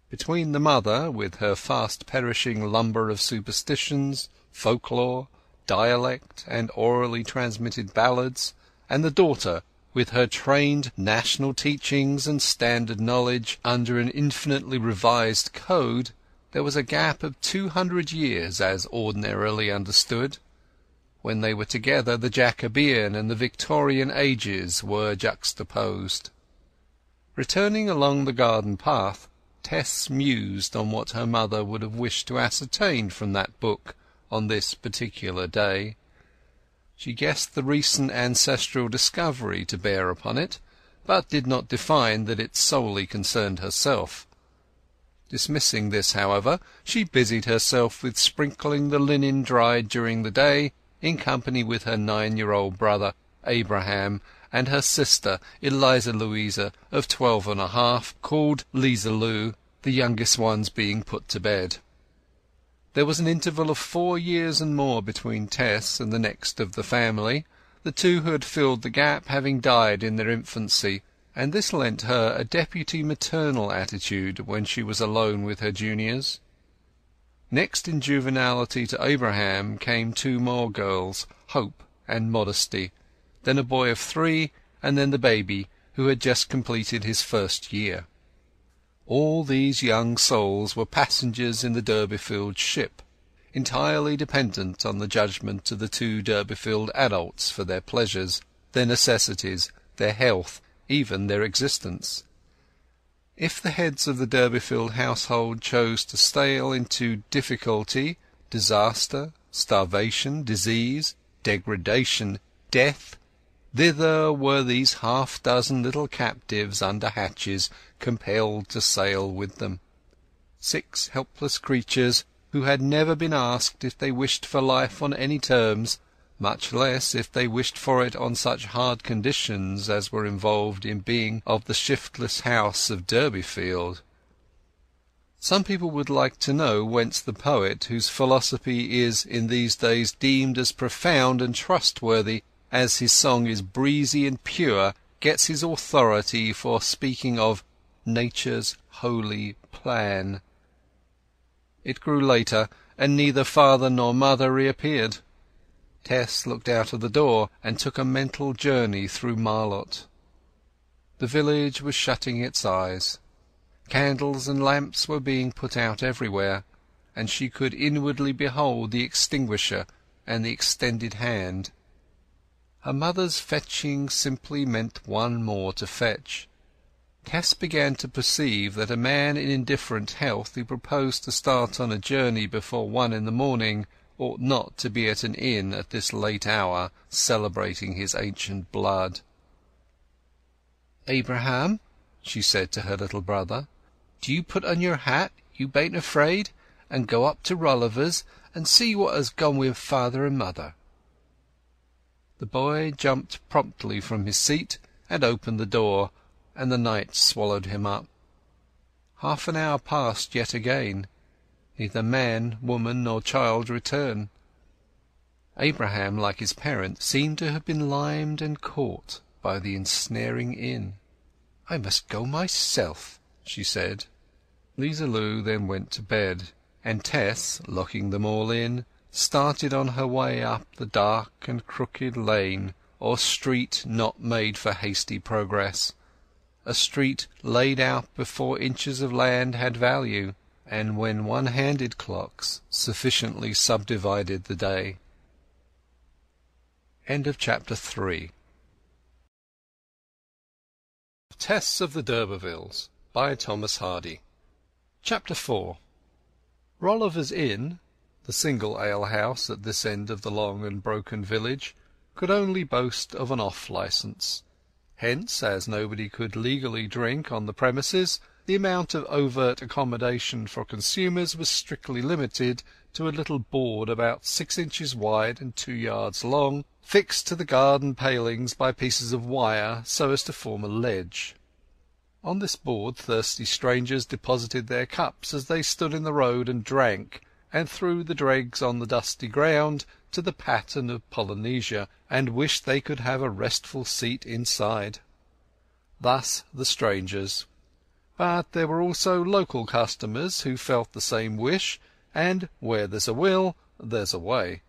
Between the mother, with her fast-perishing lumber of superstitions, folklore, dialect, and orally transmitted ballads, and the daughter, with her trained national teachings and standard knowledge under an infinitely revised code, there was a gap of 200 years as ordinarily understood. When they were together the Jacobean and the Victorian ages were juxtaposed. Returning along the garden path, Tess mused on what her mother would have wished to ascertain from that book on this particular day. She guessed the recent ancestral discovery to bear upon it, but did not divine that it solely concerned herself. Dismissing this, however, she busied herself with sprinkling the linen dried during the day, in company with her 9-year-old brother Abraham and her sister Eliza Louisa of 12½, called Liza Lou, the youngest ones being put to bed. There was an interval of 4 years and more between Tess and the next of the family, the two who had filled the gap having died in their infancy, and this lent her a deputy maternal attitude when she was alone with her juniors. Next in juvenility to Abraham came 2 more girls, Hope and Modesty, then a boy of 3, and then the baby, who had just completed his 1st year. All these young souls were passengers in the Durbeyfield ship, entirely dependent on the judgment of the 2 Durbeyfield adults for their pleasures, their necessities, their health, even their existence. If the heads of the Durbeyfield household chose to sail into difficulty, disaster, starvation, disease, degradation, death, thither were these half-dozen little captives under hatches compelled to sail with them. 6 helpless creatures who had never been asked if they wished for life on any terms, much less if they wished for it on such hard conditions as were involved in being of the shiftless house of Durbeyfield. Some people would like to know whence the poet, whose philosophy is in these days deemed as profound and trustworthy as his song is breezy and pure, gets his authority for speaking of nature's holy plan. It grew later, and neither father nor mother reappeared. Tess looked out of the door and took a mental journey through Marlott. The village was shutting its eyes. Candles and lamps were being put out everywhere, and she could inwardly behold the extinguisher and the extended hand. Her mother's fetching simply meant one more to fetch. Tess began to perceive that a man in indifferent health who proposed to start on a journey before 1 in the morning ought not to be at an inn at this late hour celebrating his ancient blood. "Abraham," she said to her little brother, "do you put on your hat, you bain't afraid, and go up to Rolliver's and see what has gone with father and mother." The boy jumped promptly from his seat and opened the door, and the night swallowed him up. Half an hour passed yet again. Neither man, woman, nor child returned. Abraham, like his parent, seemed to have been limed and caught by the ensnaring inn. "I must go myself," she said. Lizelú then went to bed, and Tess, locking them all in, started on her way up the dark and crooked lane or street not made for hasty progress, a street laid out before inches of land had value, and when one-handed clocks sufficiently subdivided the day. Chapter 3. Tess of the d'Urbervilles, by Thomas Hardy. Chapter 4. Rolliver's Inn, the single alehouse at this end of the long and broken village, could only boast of an off-licence. Hence, as nobody could legally drink on the premises, the amount of overt accommodation for consumers was strictly limited to a little board about 6 inches wide and 2 yards long, fixed to the garden palings by pieces of wire so as to form a ledge. On this board thirsty strangers deposited their cups as they stood in the road and drank, and threw the dregs on the dusty ground to the pattern of Polynesia, and wished they could have a restful seat inside. Thus the strangers. But there were also local customers who felt the same wish, and where there's a will there's a way.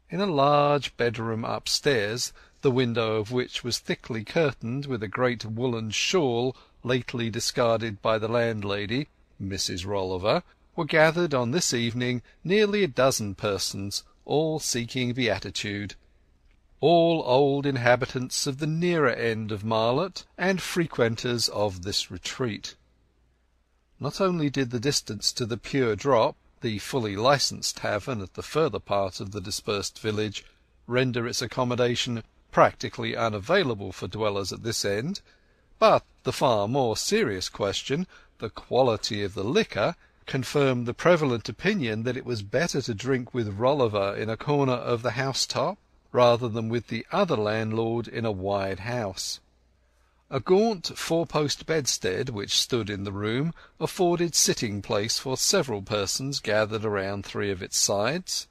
In a large bedroom upstairs, the window of which was thickly curtained with a great woollen shawl lately discarded by the landlady, Mrs. Rolliver, were gathered on this evening nearly a dozen persons, all seeking beatitude. All old inhabitants of the nearer end of Marlott, and frequenters of this retreat. Not only did the distance to the Pure Drop, the fully licensed tavern at the further part of the dispersed village, render its accommodation practically unavailable for dwellers at this end, but the far more serious question, the quality of the liquor, confirmed the prevalent opinion that it was better to drink with Rolliver in a corner of the house-top rather than with the other landlord in a wide house. A gaunt four-post bedstead which stood in the room afforded sitting place for several persons gathered around 3 of its sides.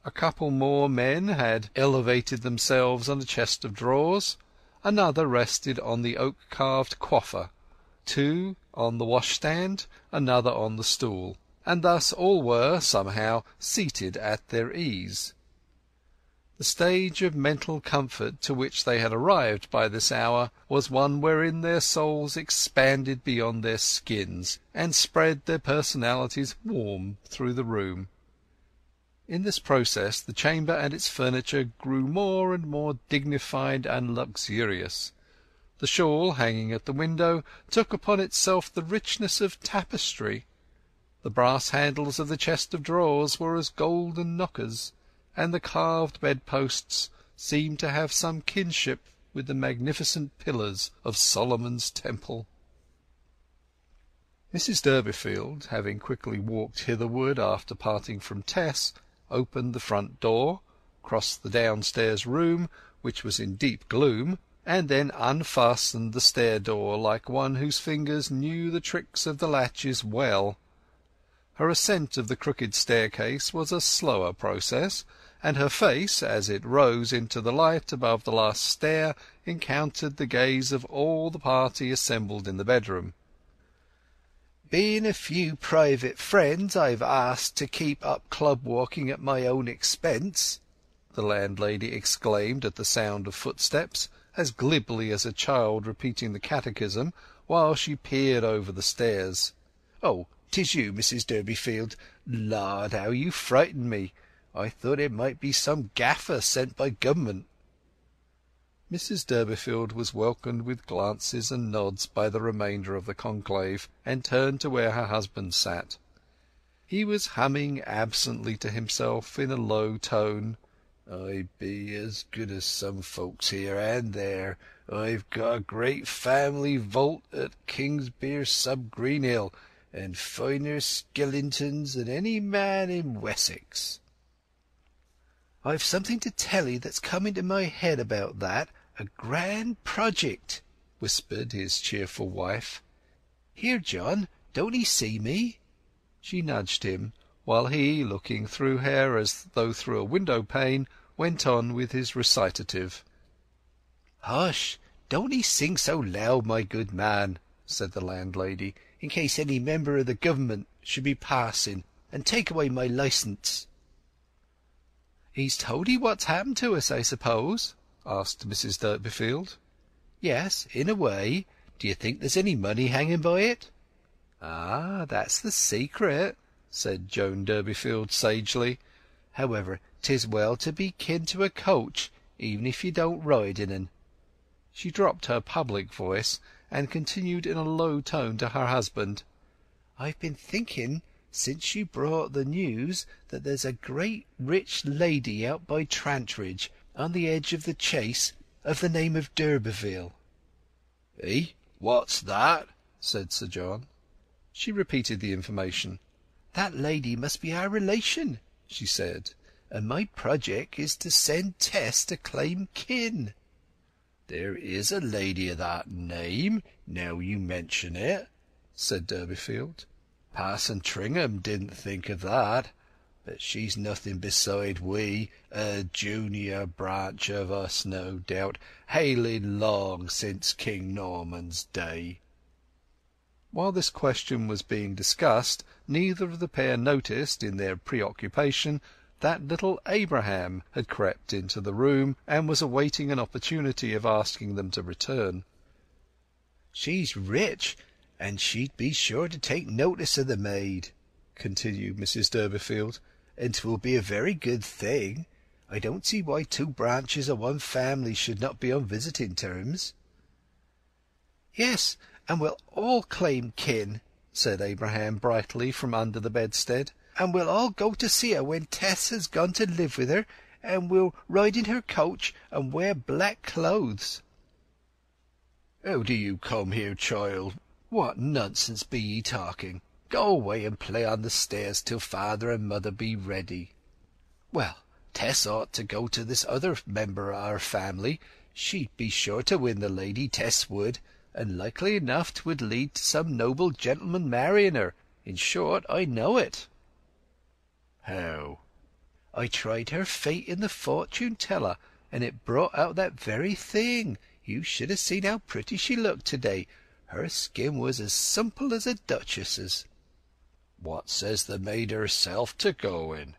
A couple more men had elevated themselves on a chest of drawers, another rested on the oak-carved coiffer, 2 on the washstand, another on the stool, and thus all were, somehow, seated at their ease. The stage of mental comfort to which they had arrived by this hour was one wherein their souls expanded beyond their skins, and spread their personalities warm through the room. In this process the chamber and its furniture grew more and more dignified and luxurious. The shawl hanging at the window took upon itself the richness of tapestry. The brass handles of the chest of drawers were as golden knockers, and the carved bedposts seemed to have some kinship with the magnificent pillars of Solomon's temple. Mrs. Durbeyfield, having quickly walked hitherward after parting from Tess, opened the front door, crossed the downstairs room, which was in deep gloom, and then unfastened the stair-door like one whose fingers knew the tricks of the latches well. Her ascent of the crooked staircase was a slower process, and her face, as it rose into the light above the last stair, encountered the gaze of all the party assembled in the bedroom. "Being a few private friends I've asked to keep up club-walking at my own expense," the landlady exclaimed at the sound of footsteps, as glibly as a child repeating the catechism, while she peered over the stairs. "Oh, 'tis you, Mrs. Durbeyfield. Lord, how you frightened me! I thought it might be some gaffer sent by Government." Mrs. Durbeyfield was welcomed with glances and nods by the remainder of the conclave, and turned to where her husband sat. He was humming absently to himself in a low tone. "I be as good as some folks here and there. I've got a great family vault at Kingsbere sub Greenhill, and finer skellingtons than any man in Wessex." "I've something to tell 'ee that's come into my head about that, a grand project," whispered his cheerful wife. "Here, John, don't 'ee see me?" She nudged him, while he, looking through her as though through a window-pane, went on with his recitative. "Hush! Don't 'ee sing so loud, my good man," said the landlady, "in case any member of the Government should be passing, and take away my licence." "He's told 'ee what's happened to us, I suppose?" asked Mrs. Durbeyfield. "Yes, in a way. Do you think there's any money hanging by it?" "Ah, that's the secret," said Joan Durbeyfield sagely. "However, 'tis well to be kin to a coach, even if you don't ride in un." She dropped her public voice, and continued in a low tone to her husband. "I've been thinking since you brought the news that there's a great rich lady out by Trantridge, on the edge of the Chase, of the name of d'Urberville." "Eh? What's that?" said Sir John. She repeated the information. "That lady must be our relation," she said, "and my project is to send Tess to claim kin." "There is a lady of that name, now you mention it," said Durbeyfield. "Parson Tringham didn't think of that. But she's nothing beside we, a junior branch of us, no doubt, hailing long since King Norman's day." While this question was being discussed, neither of the pair noticed, in their preoccupation, that little Abraham had crept into the room, and was awaiting an opportunity of asking them to return. "She's rich, and she'd be sure to take notice of the maid," continued Mrs. Durbeyfield, "and 'twill be a very good thing. I don't see why two branches of one family should not be on visiting terms." "Yes, and we'll all claim kin," said Abraham brightly from under the bedstead. "And we'll all go to see her when Tess has gone to live with her, and we'll ride in her coach and wear black clothes." "How do you come here, child? What nonsense be ye talking? Go away and play on the stairs till father and mother be ready." "Well, Tess ought to go to this other member of our family. She'd be sure to win the lady, Tess would, and likely enough 'twould lead to some noble gentleman marrying her. In short, I know it." "How?" "I tried her fate in the fortune teller, and it brought out that very thing. You should have seen how pretty she looked to day. Her skin was as supple as a duchess's." "What says the maid herself to going?"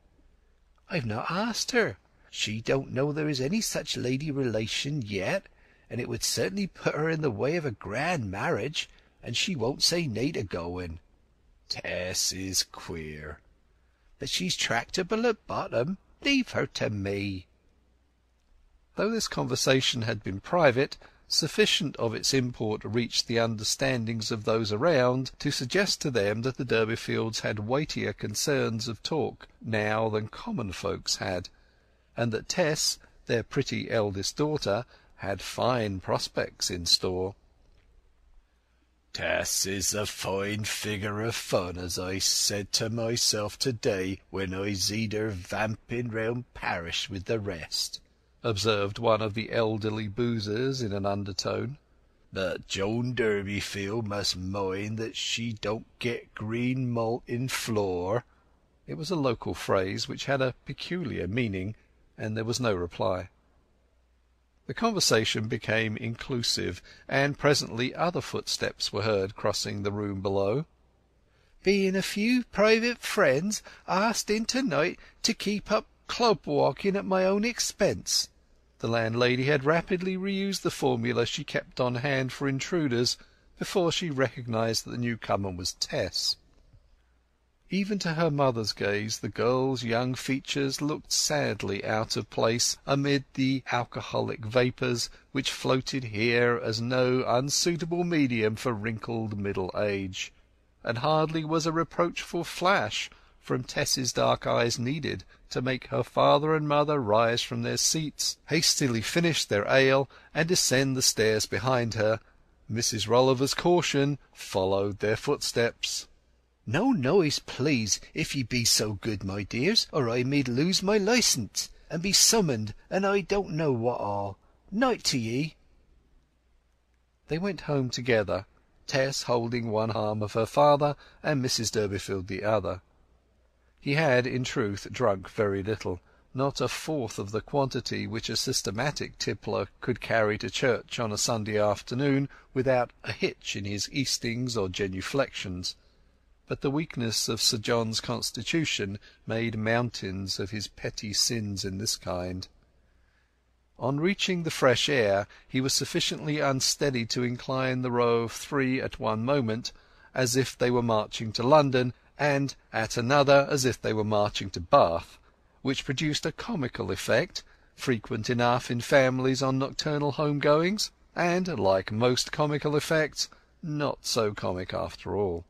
"I've not asked her. She don't know there is any such lady relation yet, and it would certainly put her in the way of a grand marriage, and she won't say nay to going." "Tess is queer." "But she's tractable at bottom. Leave her to me." Though this conversation had been private, sufficient of its import reached the understandings of those around to suggest to them that the Durbeyfields had weightier concerns of talk now than common folks had, and that Tess, their pretty eldest daughter, had fine prospects in store. "Tess is a fine figure of fun, as I said to myself to-day when I zeed her vamping round parish with the rest," observed one of the elderly boozers in an undertone. "But Joan Durbeyfield must mind that she don't get green malt in floor." It was a local phrase which had a peculiar meaning, and there was no reply. The conversation became inclusive, and presently other footsteps were heard crossing the room below. "Being a few private friends asked in to-night to keep up club walking at my own expense." The landlady had rapidly reused the formula she kept on hand for intruders before she recognized that the newcomer was Tess. Even to her mother's gaze the girl's young features looked sadly out of place amid the alcoholic vapours which floated here as no unsuitable medium for wrinkled middle age, and hardly was a reproachful flash from Tess's dark eyes needed to make her father and mother rise from their seats, hastily finish their ale, and descend the stairs behind her. Mrs. Rolliver's caution followed their footsteps. "No noise, please, if ye be so good, my dears, or I may lose my licence, and be summoned, and I don't know what all. Night to ye." They went home together, Tess holding one arm of her father, and Mrs. Durbeyfield the other. He had, in truth, drunk very little, not a fourth of the quantity which a systematic tippler could carry to church on a Sunday afternoon without a hitch in his eastings or genuflections, but the weakness of Sir John's constitution made mountains of his petty sins in this kind. On reaching the fresh air he was sufficiently unsteady to incline the row of three at one moment as if they were marching to London, and at another as if they were marching to Bath, which produced a comical effect, frequent enough in families on nocturnal home-goings, and, like most comical effects, not so comic after all.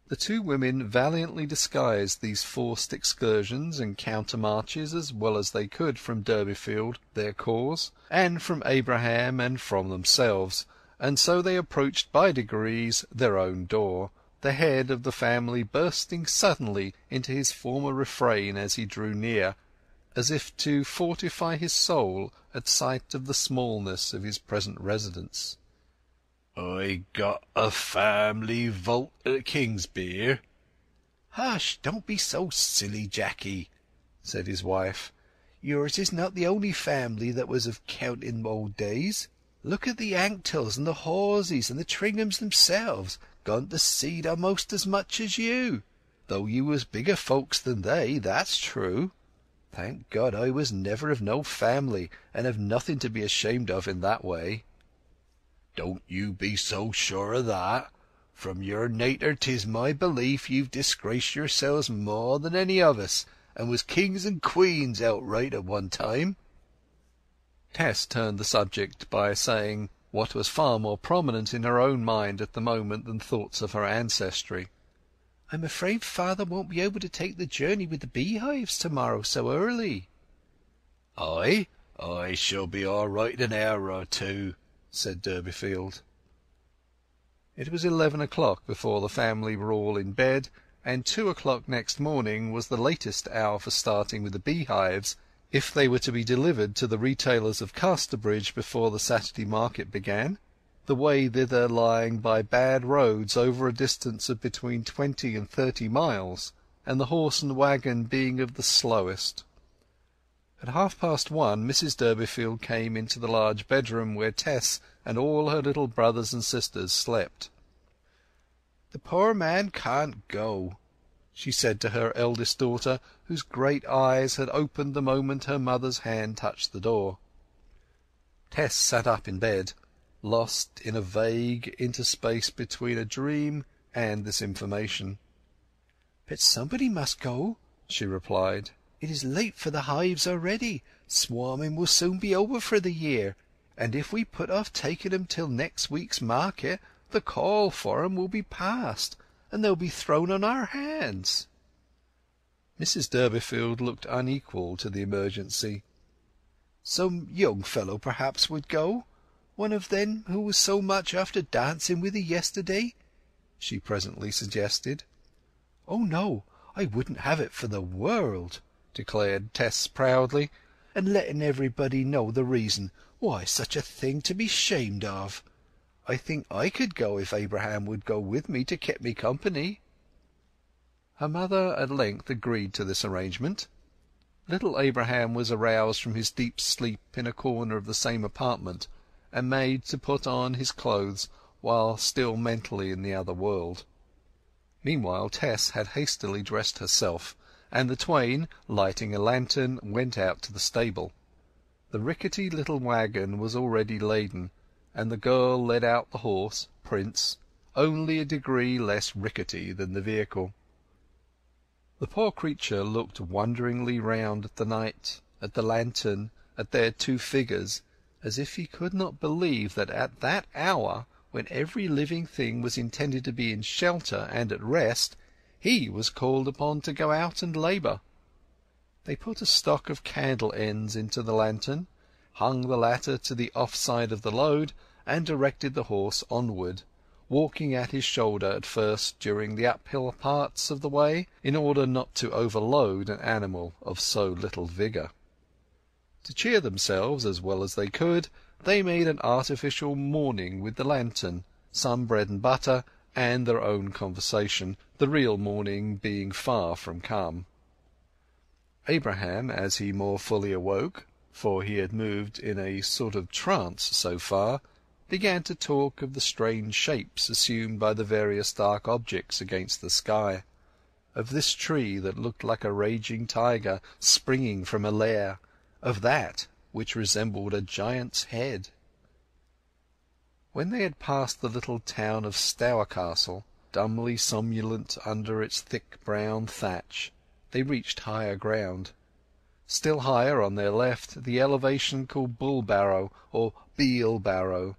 The two women valiantly disguised these forced excursions and countermarches as well as they could from Durbeyfield, their cause, and from Abraham and from themselves, and so they approached by degrees their own door, the head of the family bursting suddenly into his former refrain as he drew near, as if to fortify his soul at sight of the smallness of his present residence. "I got a family vault at Kingsbere." "Hush! Don't be so silly, Jacky," said his wife. "Yours is not the only family that was of count in old days. Look at the Anktels and the Horseys and the Tringhams themselves, gone to seed almost as much as you, though you was bigger folks than they, that's true. Thank God I was never of no family, and have nothing to be ashamed of in that way." "Don't you be so sure o' that. From your nater 'tis my belief you've disgraced yourselves more than any of us, and was kings and queens outright at one time." Tess turned the subject by saying what was far more prominent in her own mind at the moment than thoughts of her ancestry. "I'm afraid father won't be able to take the journey with the beehives to-morrow so early." "I shall be all right in an hour or two," said Durbeyfield. It was 11 o'clock before the family were all in bed, and 2 o'clock next morning was the latest hour for starting with the beehives, if they were to be delivered to the retailers of Casterbridge before the Saturday market began, the way thither lying by bad roads over a distance of between 20 and 30 miles, and the horse and waggon being of the slowest. At 1:30 Mrs. Durbeyfield came into the large bedroom where Tess and all her little brothers and sisters slept. "The poor man can't go," she said to her eldest daughter, whose great eyes had opened the moment her mother's hand touched the door. Tess sat up in bed, lost in a vague interspace between a dream and this information. "But somebody must go," she replied. "It is late for the hives already. Swarming will soon be over for the year, and if we put off taking 'em till next week's market, the call for 'em will be past, and they'll be thrown on our hands." Mrs. Durbeyfield looked unequal to the emergency. "Some young fellow perhaps would go, one of them who was so much after dancing with 'ee yesterday," she presently suggested. "Oh no, I wouldn't have it for the world," declared Tess proudly, "and letting everybody know the reason. Why, such a thing to be shamed of. I think I could go if Abraham would go with me to keep me company." Her mother at length agreed to this arrangement. Little Abraham was aroused from his deep sleep in a corner of the same apartment, and made to put on his clothes while still mentally in the other world. Meanwhile Tess had hastily dressed herself, and the twain, lighting a lantern, went out to the stable. The rickety little waggon was already laden, and the girl led out the horse, Prince, only a degree less rickety than the vehicle. The poor creature looked wonderingly round at the night, at the lantern, at their two figures, as if he could not believe that at that hour, when every living thing was intended to be in shelter and at rest, he was called upon to go out and labour. They put a stock of candle ends into the lantern, hung the latter to the off side of the load, and directed the horse onward, walking at his shoulder at first during the uphill parts of the way, in order not to overload an animal of so little vigour. To cheer themselves as well as they could, they made an artificial morning with the lantern, some bread and butter, and their own conversation, the real morning being far from come. Abraham, as he more fully awoke, for he had moved in a sort of trance so far, began to talk of the strange shapes assumed by the various dark objects against the sky, of this tree that looked like a raging tiger springing from a lair, of that which resembled a giant's head. When they had passed the little town of Stourcastle, dumbly somnolent under its thick brown thatch, they reached higher ground. Still higher on their left, the elevation called Bullbarrow or Bealbarrow,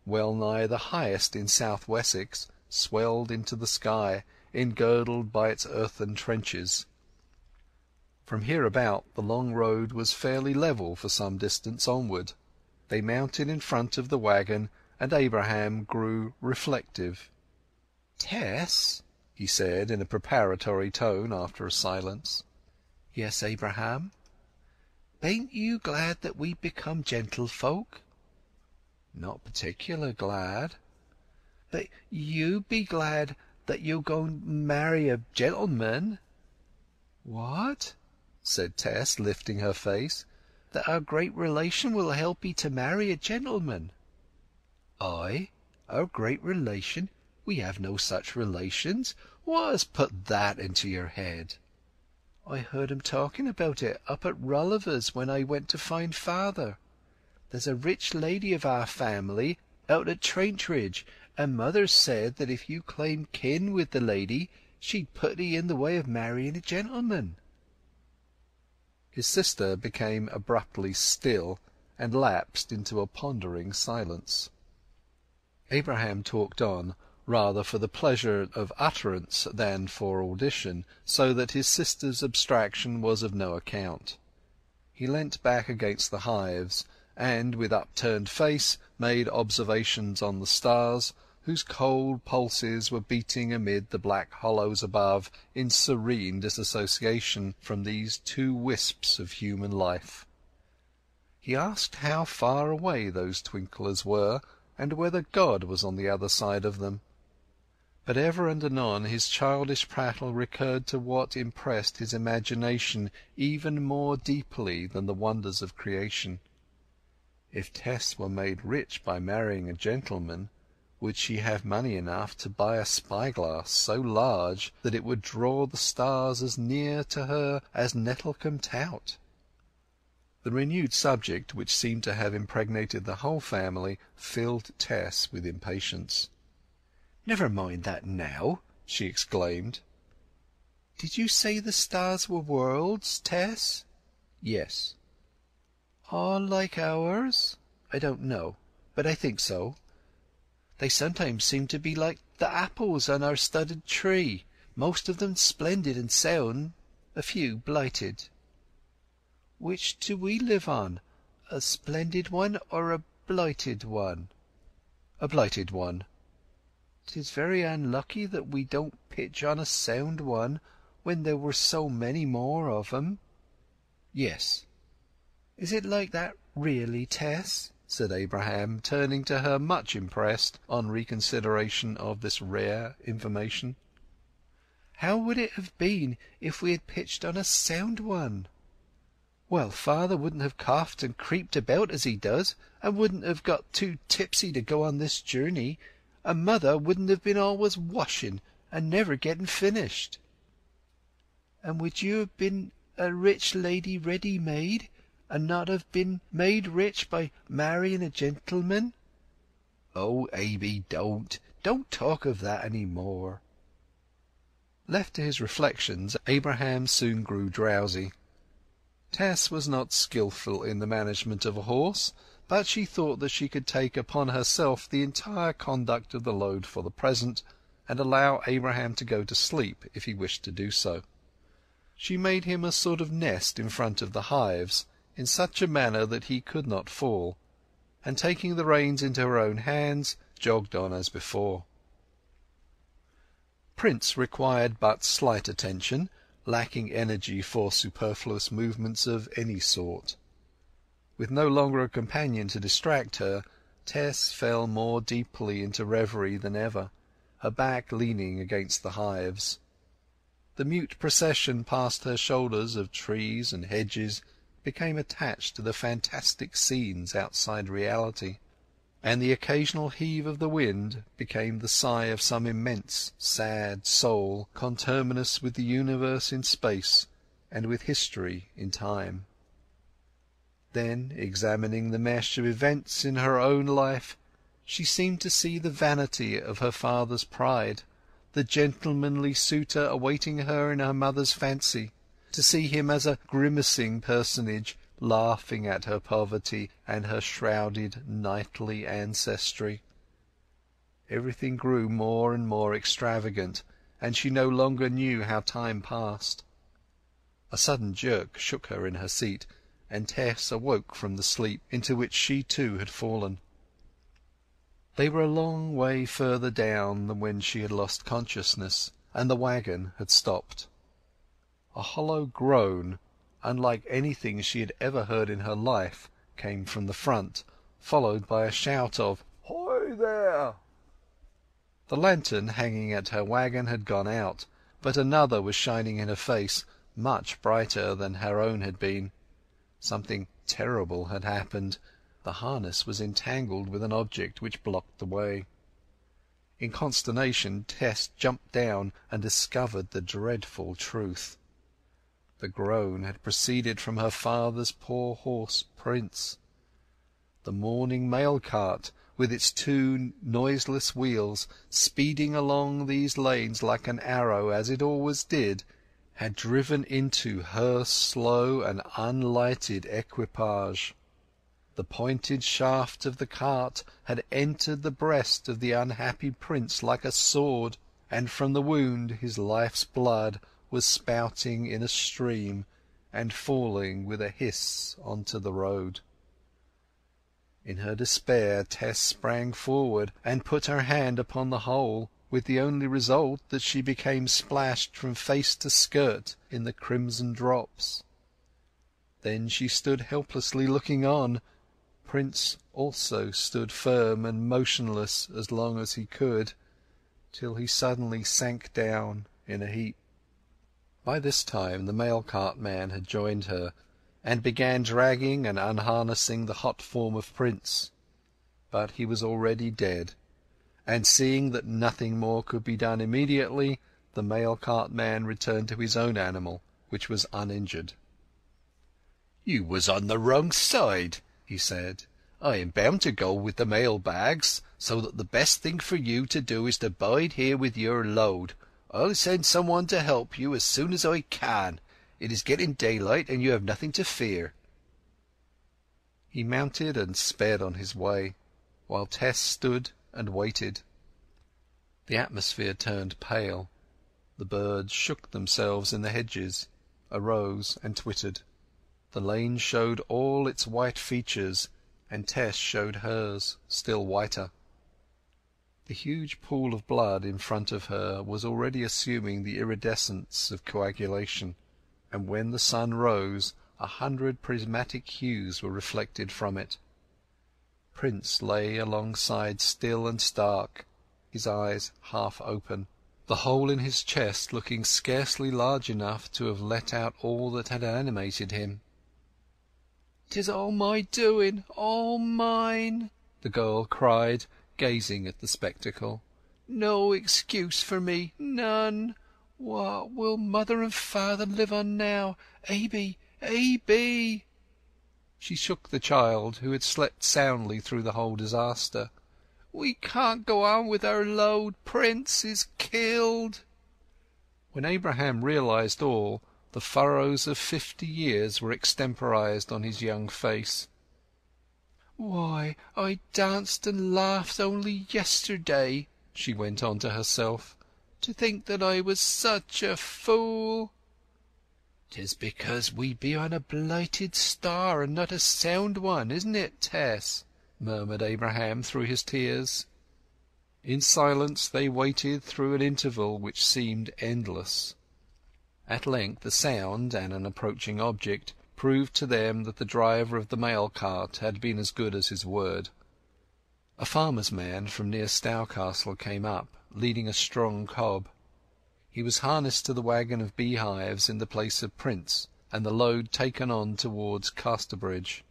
well nigh the highest in South Wessex, swelled into the sky, engirdled by its earthen trenches. From hereabout the long road was fairly level for some distance onward. They mounted in front of the waggon, and Abraham grew reflective. "Tess," he said in a preparatory tone after a silence. "Yes, Abraham?" "Bain't you glad that we become gentlefolk?" "Not particular glad." "But you be glad that you'll go and marry a gentleman?" "What?" said Tess, lifting her face. "That our great relation will help 'ee to marry a gentleman." "I? Our great relation? We have no such relations. What has put that into your head?" "I heard 'em talking about it up at Rolliver's when I went to find father. There's a rich lady of our family out at Trantridge, and mother said that if you claimed kin with the lady she'd put 'ee in the way of marrying a gentleman." His sister became abruptly still, and lapsed into a pondering silence. Abraham talked on, rather for the pleasure of utterance than for audition, so that his sister's abstraction was of no account. He leant back against the hives, and, with upturned face, made observations on the stars, whose cold pulses were beating amid the black hollows above in serene disassociation from these two wisps of human life. He asked how far away those twinklers were, and whether God was on the other side of them. But ever and anon his childish prattle recurred to what impressed his imagination even more deeply than the wonders of creation. If Tess were made rich by marrying a gentleman, would she have money enough to buy a spyglass so large that it would draw the stars as near to her as Nettlecombe Tout? The renewed subject, which seemed to have impregnated the whole family, filled Tess with impatience. "Never mind that now," she exclaimed. "Did you say the stars were worlds, Tess?" "Yes." "All like ours?" "I don't know, but I think so. They sometimes seem to be like the apples on our studded tree, most of them splendid and sound, a few blighted." "Which do we live on, a splendid one or a blighted one?" "A blighted one." "'Tis very unlucky that we don't pitch on a sound one when there were so many more of 'em." "Yes." "Is it like that really, Tess?" said Abraham, turning to her much impressed on reconsideration of this rare information. "How would it have been if we had pitched on a sound one?" "Well, father wouldn't have coughed and creeped about as he does, and wouldn't have got too tipsy to go on this journey, and mother wouldn't have been always washing and never getting finished." "And would you have been a rich lady ready-made, and not have been made rich by marrying a gentleman?" "Oh, Aby, don't talk of that any more." Left to his reflections, Abraham soon grew drowsy. Tess was not skilful in the management of a horse, but she thought that she could take upon herself the entire conduct of the load for the present, and allow Abraham to go to sleep if he wished to do so. She made him a sort of nest in front of the hives, in such a manner that he could not fall, and taking the reins into her own hands, jogged on as before. Prince required but slight attention, lacking energy for superfluous movements of any sort. With no longer a companion to distract her, Tess fell more deeply into reverie than ever, her back leaning against the hives. The mute procession past her shoulders of trees and hedges became attached to the fantastic scenes outside reality, and the occasional heave of the wind became the sigh of some immense, sad soul conterminous with the universe in space and with history in time. Then, examining the mesh of events in her own life, she seemed to see the vanity of her father's pride, the gentlemanly suitor awaiting her in her mother's fancy, to see him as a grimacing personage laughing at her poverty and her shrouded knightly ancestry. Everything grew more and more extravagant, and she no longer knew how time passed. A sudden jerk shook her in her seat, and Tess awoke from the sleep into which she too had fallen. They were a long way further down than when she had lost consciousness, and the waggon had stopped. A hollow groan, unlike anything she had ever heard in her life, came from the front, followed by a shout of "Hoy there!" The lantern hanging at her waggon had gone out, but another was shining in her face, much brighter than her own had been. Something terrible had happened. The harness was entangled with an object which blocked the way. In consternation Tess jumped down and discovered the dreadful truth. The groan had proceeded from her father's poor horse Prince. The morning mail cart, with its two noiseless wheels, speeding along these lanes like an arrow as it always did, had driven into her slow and unlighted equipage. The pointed shaft of the cart had entered the breast of the unhappy prince like a sword, and from the wound his life's blood was spouting in a stream and falling with a hiss onto the road. In her despair Tess sprang forward and put her hand upon the hole, with the only result that she became splashed from face to skirt in the crimson drops. Then she stood helplessly looking on. Prince also stood firm and motionless as long as he could, till he suddenly sank down in a heap. By this time the mail cart man had joined her, and began dragging and unharnessing the hot form of Prince. But he was already dead, and seeing that nothing more could be done immediately, the mail cart man returned to his own animal, which was uninjured. "You was on the wrong side," he said. "I am bound to go with the mail bags, so that the best thing for you to do is to bide here with your load. I'll send some one to help you as soon as I can. It is getting daylight, and you have nothing to fear." He mounted and sped on his way, while Tess stood and waited. The atmosphere turned pale. The birds shook themselves in the hedges, arose and twittered. The lane showed all its white features, and Tess showed hers, still whiter. The huge pool of blood in front of her was already assuming the iridescence of coagulation, and when the sun rose 100 prismatic hues were reflected from it. Prince lay alongside still and stark, his eyes half open, the hole in his chest looking scarcely large enough to have let out all that had animated him. "'Tis all my doing, all mine!" the girl cried, gazing at the spectacle. "No excuse for me, none! What will mother and father live on now? Aby, Aby!" She shook the child, who had slept soundly through the whole disaster. "We can't go on with our load. Prince is killed." When Abraham realized all, the furrows of 50 years were extemporized on his young face. "Why, I danced and laughed only yesterday," she went on to herself. "To think that I was such a fool!" "'Tis because we be on a blighted star and not a sound one, isn't it, Tess?" murmured Abraham through his tears. In silence they waited through an interval which seemed endless. At length a sound and an approaching object proved to them that the driver of the mail cart had been as good as his word. A farmer's man from near Stowcastle came up, leading a strong cob. He was harnessed to the waggon of beehives in the place of Prince, and the load taken on towards Casterbridge.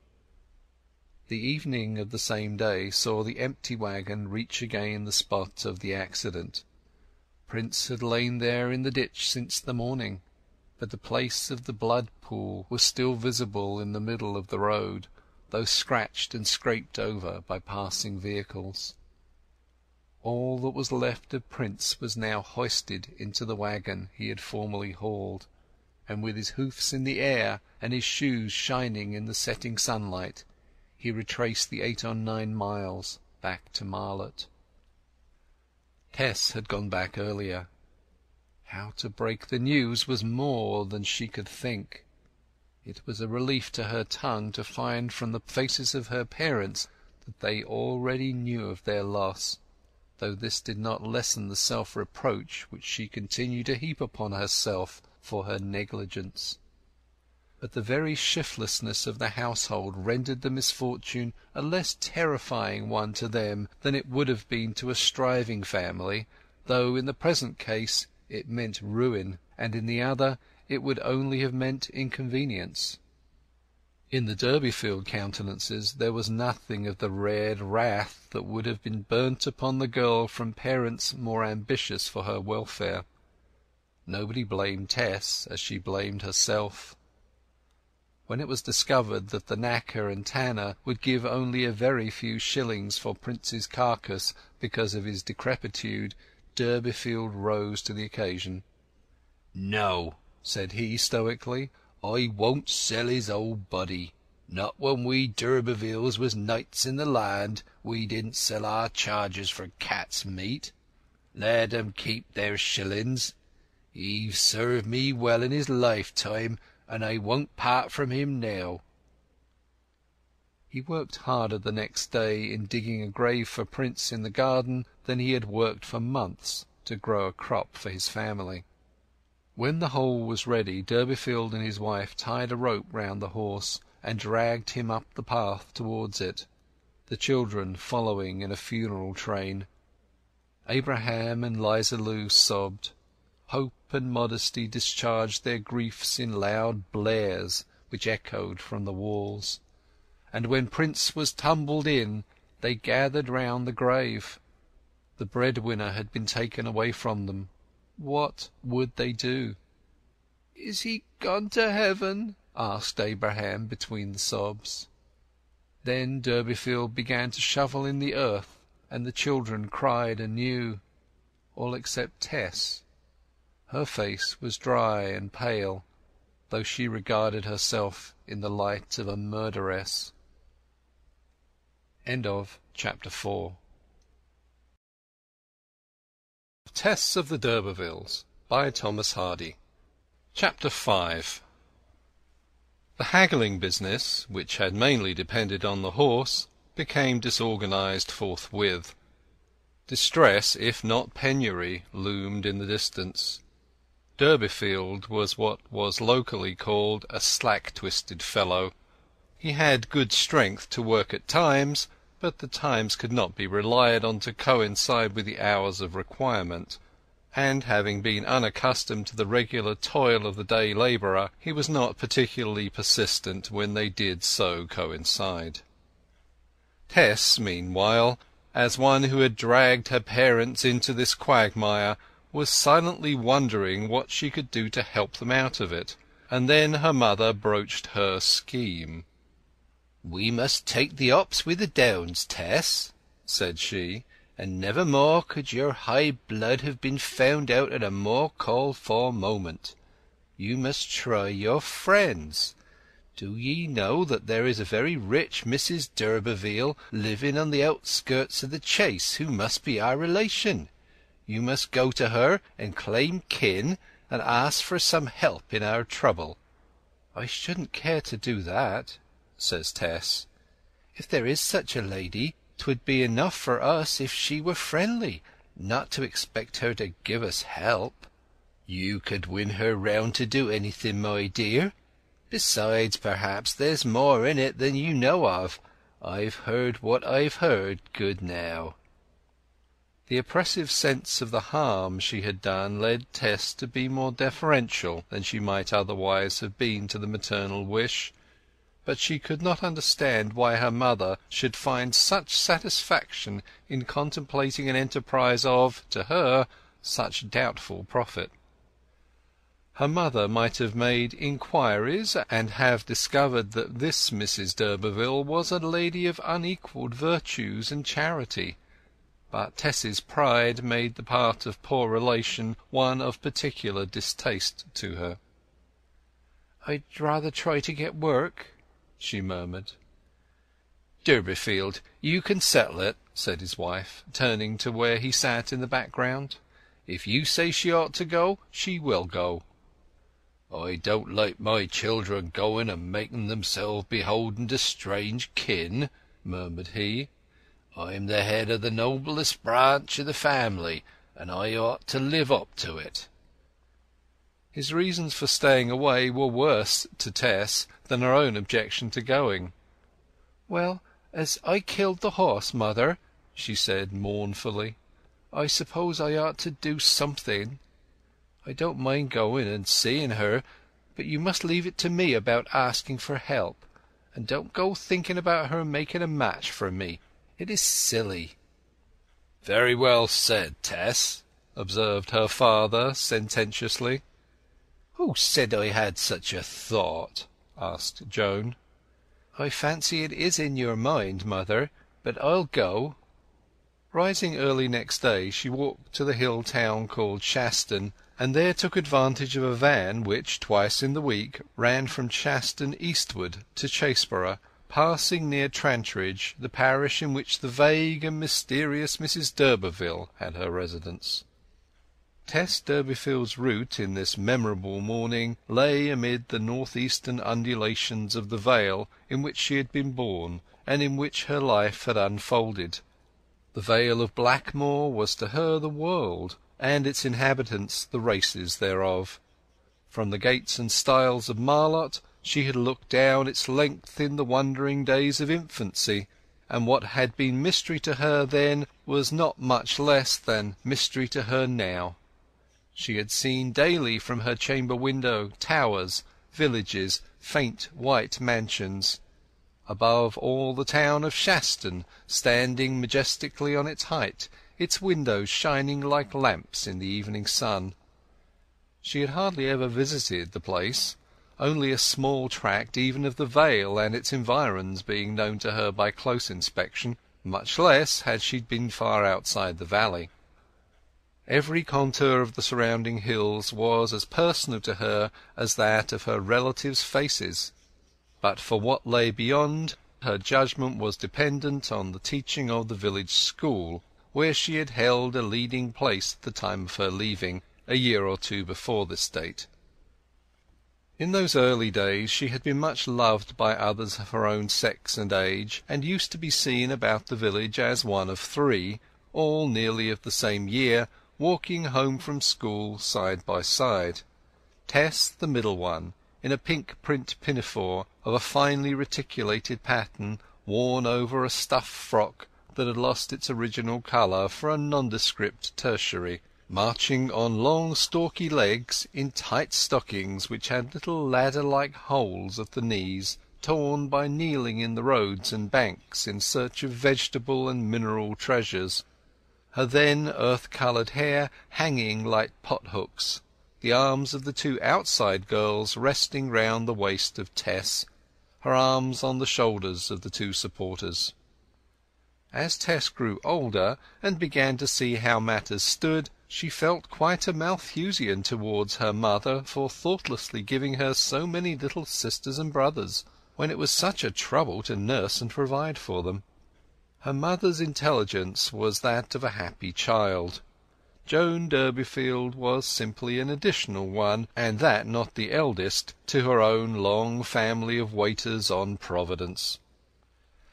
The evening of the same day saw the empty waggon reach again the spot of the accident. Prince had lain there in the ditch since the morning, but the place of the blood pool was still visible in the middle of the road, though scratched and scraped over by passing vehicles. All that was left of Prince was now hoisted into the waggon he had formerly hauled, and with his hoofs in the air and his shoes shining in the setting sunlight, he retraced the 8 or 9 miles back to Marlott. Tess had gone back earlier. How to break the news was more than she could think. It was a relief to her tongue to find from the faces of her parents that they already knew of their loss, though this did not lessen the self-reproach which she continued to heap upon herself for her negligence. But the very shiftlessness of the household rendered the misfortune a less terrifying one to them than it would have been to a striving family, though in the present case it meant ruin, and in the other it would only have meant inconvenience. In the Durbeyfield countenances there was nothing of the red wrath that would have been burnt upon the girl from parents more ambitious for her welfare. Nobody blamed Tess as she blamed herself. When it was discovered that the knacker and tanner would give only a very few shillings for Prince's carcass because of his decrepitude, Durbeyfield rose to the occasion. "No," said he stoically, "I won't sell his old body. Not when we d'Urbervilles was knights in the land, we didn't sell our chargers for cat's meat. Let 'em keep their shillings. He've served me well in his lifetime, and I won't part from him now." He worked harder the next day in digging a grave for Prince in the garden than he had worked for months to grow a crop for his family. When the hole was ready, Durbeyfield and his wife tied a rope round the horse and dragged him up the path towards it, the children following in a funeral train. Abraham and 'Liza Lu sobbed. Hope and Modesty discharged their griefs in loud blares which echoed from the walls. And when Prince was tumbled in, they gathered round the grave. The breadwinner had been taken away from them. What would they do? "Is he gone to heaven?" asked Abraham between the sobs. Then Durbeyfield began to shovel in the earth, and the children cried anew, all except Tess. Her face was dry and pale, though she regarded herself in the light of a murderess. End of Chapter 4. Tess of the d'Urbervilles by Thomas Hardy. Chapter 5. The haggling business, which had mainly depended on the horse, became disorganized forthwith. Distress, if not penury, loomed in the distance. Durbeyfield was what was locally called a slack-twisted fellow. He had good strength to work at times, but the times could not be relied on to coincide with the hours of requirement, and having been unaccustomed to the regular toil of the day labourer, he was not particularly persistent when they did so coincide. Tess, meanwhile, as one who had dragged her parents into this quagmire, was silently wondering what she could do to help them out of it, and then her mother broached her scheme. "We must take the ups with the downs, Tess," said she, "and never more could your high blood have been found out at a more called for moment. You must try your friends. Do ye know that there is a very rich Mrs. d'Urberville living on the outskirts of the Chase, who must be our relation? You must go to her and claim kin, and ask for some help in our trouble." "I shouldn't care to do that," says Tess. "If there is such a lady, 'twould be enough for us if she were friendly, not to expect her to give us help." "You could win her round to do anything, my dear. Besides, perhaps there's more in it than you know of. I've heard what I've heard, good now." The oppressive sense of the harm she had done led Tess to be more deferential than she might otherwise have been to the maternal wish, but she could not understand why her mother should find such satisfaction in contemplating an enterprise of, to her, such doubtful profit. Her mother might have made inquiries and have discovered that this Mrs. d'Urberville was a lady of unequalled virtues and charity, but Tess's pride made the part of poor relation one of particular distaste to her. "I'd rather try to get work," she murmured. "Durbeyfield, you can settle it," said his wife, turning to where he sat in the background. "If you say she ought to go, she will go." "I don't like my children going and making themselves beholden to strange kin," murmured he. "I'm the head of the noblest branch of the family, and I ought to live up to it." His reasons for staying away were worse to Tess than her own objection to going. "Well, as I killed the horse, mother," she said mournfully, "I suppose I ought to do something. I don't mind going and seeing her, but you must leave it to me about asking for help, and don't go thinking about her making a match for me. It is silly." "Very well said, Tess," observed her father sententiously. "Who said I had such a thought?" asked Joan. "I fancy it is in your mind, mother, but I'll go." Rising early next day, she walked to the hill town called Shaston, and there took advantage of a van which, twice in the week, ran from Shaston eastward to Chaseborough, passing near Trantridge, the parish in which the vague and mysterious Mrs. d'Urberville had her residence. Tess Durbeyfield's route in this memorable morning lay amid the north-eastern undulations of the vale in which she had been born, and in which her life had unfolded. The Vale of Blackmoor was to her the world, and its inhabitants the races thereof. From the gates and stiles of Marlott she had looked down its length in the wondering days of infancy, and what had been mystery to her then was not much less than mystery to her now. She had seen daily from her chamber window towers, villages, faint white mansions. Above all, the town of Shaston, standing majestically on its height, its windows shining like lamps in the evening sun. She had hardly ever visited the place, only a small tract even of the vale and its environs being known to her by close inspection, much less had she been far outside the valley. Every contour of the surrounding hills was as personal to her as that of her relatives' faces, but for what lay beyond, her judgment was dependent on the teaching of the village school, where she had held a leading place at the time of her leaving, a year or two before this date. In those early days she had been much loved by others of her own sex and age, and used to be seen about the village as one of three, all nearly of the same year, walking home from school side by side. Tess, the middle one, in a pink print pinafore of a finely reticulated pattern, worn over a stuff frock that had lost its original colour for a nondescript tertiary, marching on long stalky legs in tight stockings which had little ladder-like holes at the knees, torn by kneeling in the roads and banks in search of vegetable and mineral treasures, her then earth-coloured hair hanging like pot-hooks, the arms of the two outside girls resting round the waist of Tess, her arms on the shoulders of the two supporters. As Tess grew older and began to see how matters stood, she felt quite a Malthusian towards her mother for thoughtlessly giving her so many little sisters and brothers, when it was such a trouble to nurse and provide for them. Her mother's intelligence was that of a happy child. Joan Durbeyfield was simply an additional one, and that not the eldest, to her own long family of waiters on Providence.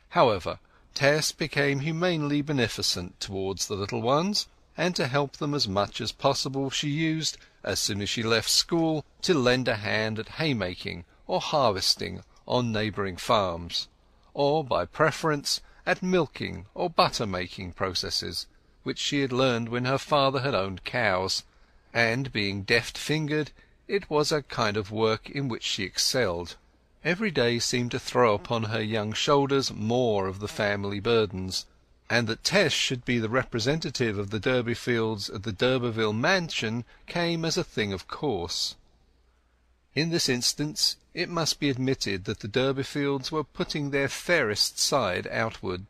However, Tess became humanely beneficent towards the little ones, and to help them as much as possible she used, as soon as she left school, to lend a hand at haymaking or harvesting on neighbouring farms, or, by preference, at milking or butter-making processes, which she had learned when her father had owned cows, and being deft-fingered, it was a kind of work in which she excelled. Every day seemed to throw upon her young shoulders more of the family burdens, and that Tess should be the representative of the Durbeyfields at the d'Urberville mansion came as a thing of course. In this instance it must be admitted that the Durbeyfields were putting their fairest side outward.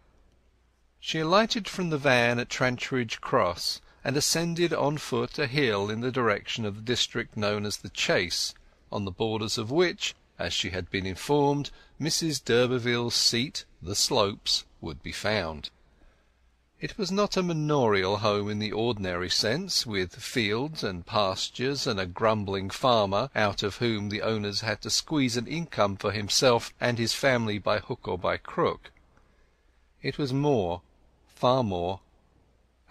She alighted from the van at Trantridge Cross, and ascended on foot a hill in the direction of the district known as the Chase, on the borders of which, as she had been informed, Mrs. d'Urberville's seat, the Slopes, would be found. It was not a manorial home in the ordinary sense, with fields and pastures and a grumbling farmer, out of whom the owners had to squeeze an income for himself and his family by hook or by crook. It was more, far more,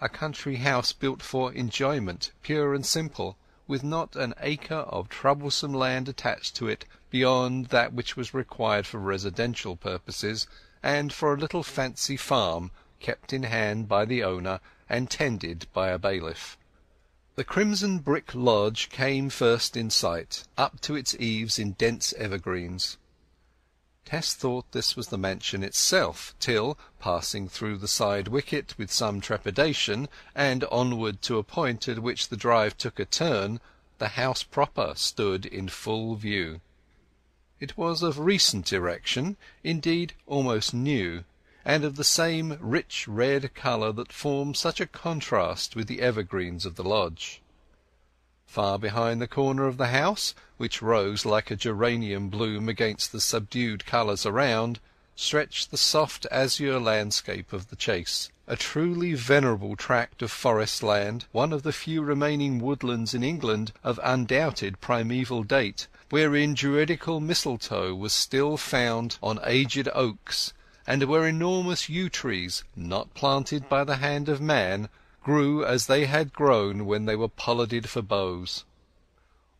a country house built for enjoyment, pure and simple, with not an acre of troublesome land attached to it beyond that which was required for residential purposes, and for a little fancy farm kept in hand by the owner and tended by a bailiff. The crimson brick lodge came first in sight, up to its eaves in dense evergreens. Tess thought this was the mansion itself, till, passing through the side wicket with some trepidation, and onward to a point at which the drive took a turn, the house proper stood in full view. It was of recent erection, indeed almost new, and of the same rich red colour that formed such a contrast with the evergreens of the lodge. Far behind the corner of the house, which rose like a geranium bloom against the subdued colours around, stretched the soft azure landscape of the Chase, a truly venerable tract of forest land, one of the few remaining woodlands in England of undoubted primeval date, wherein druidical mistletoe was still found on aged oaks, and where enormous yew trees, not planted by the hand of man, grew as they had grown when they were pollarded for bows.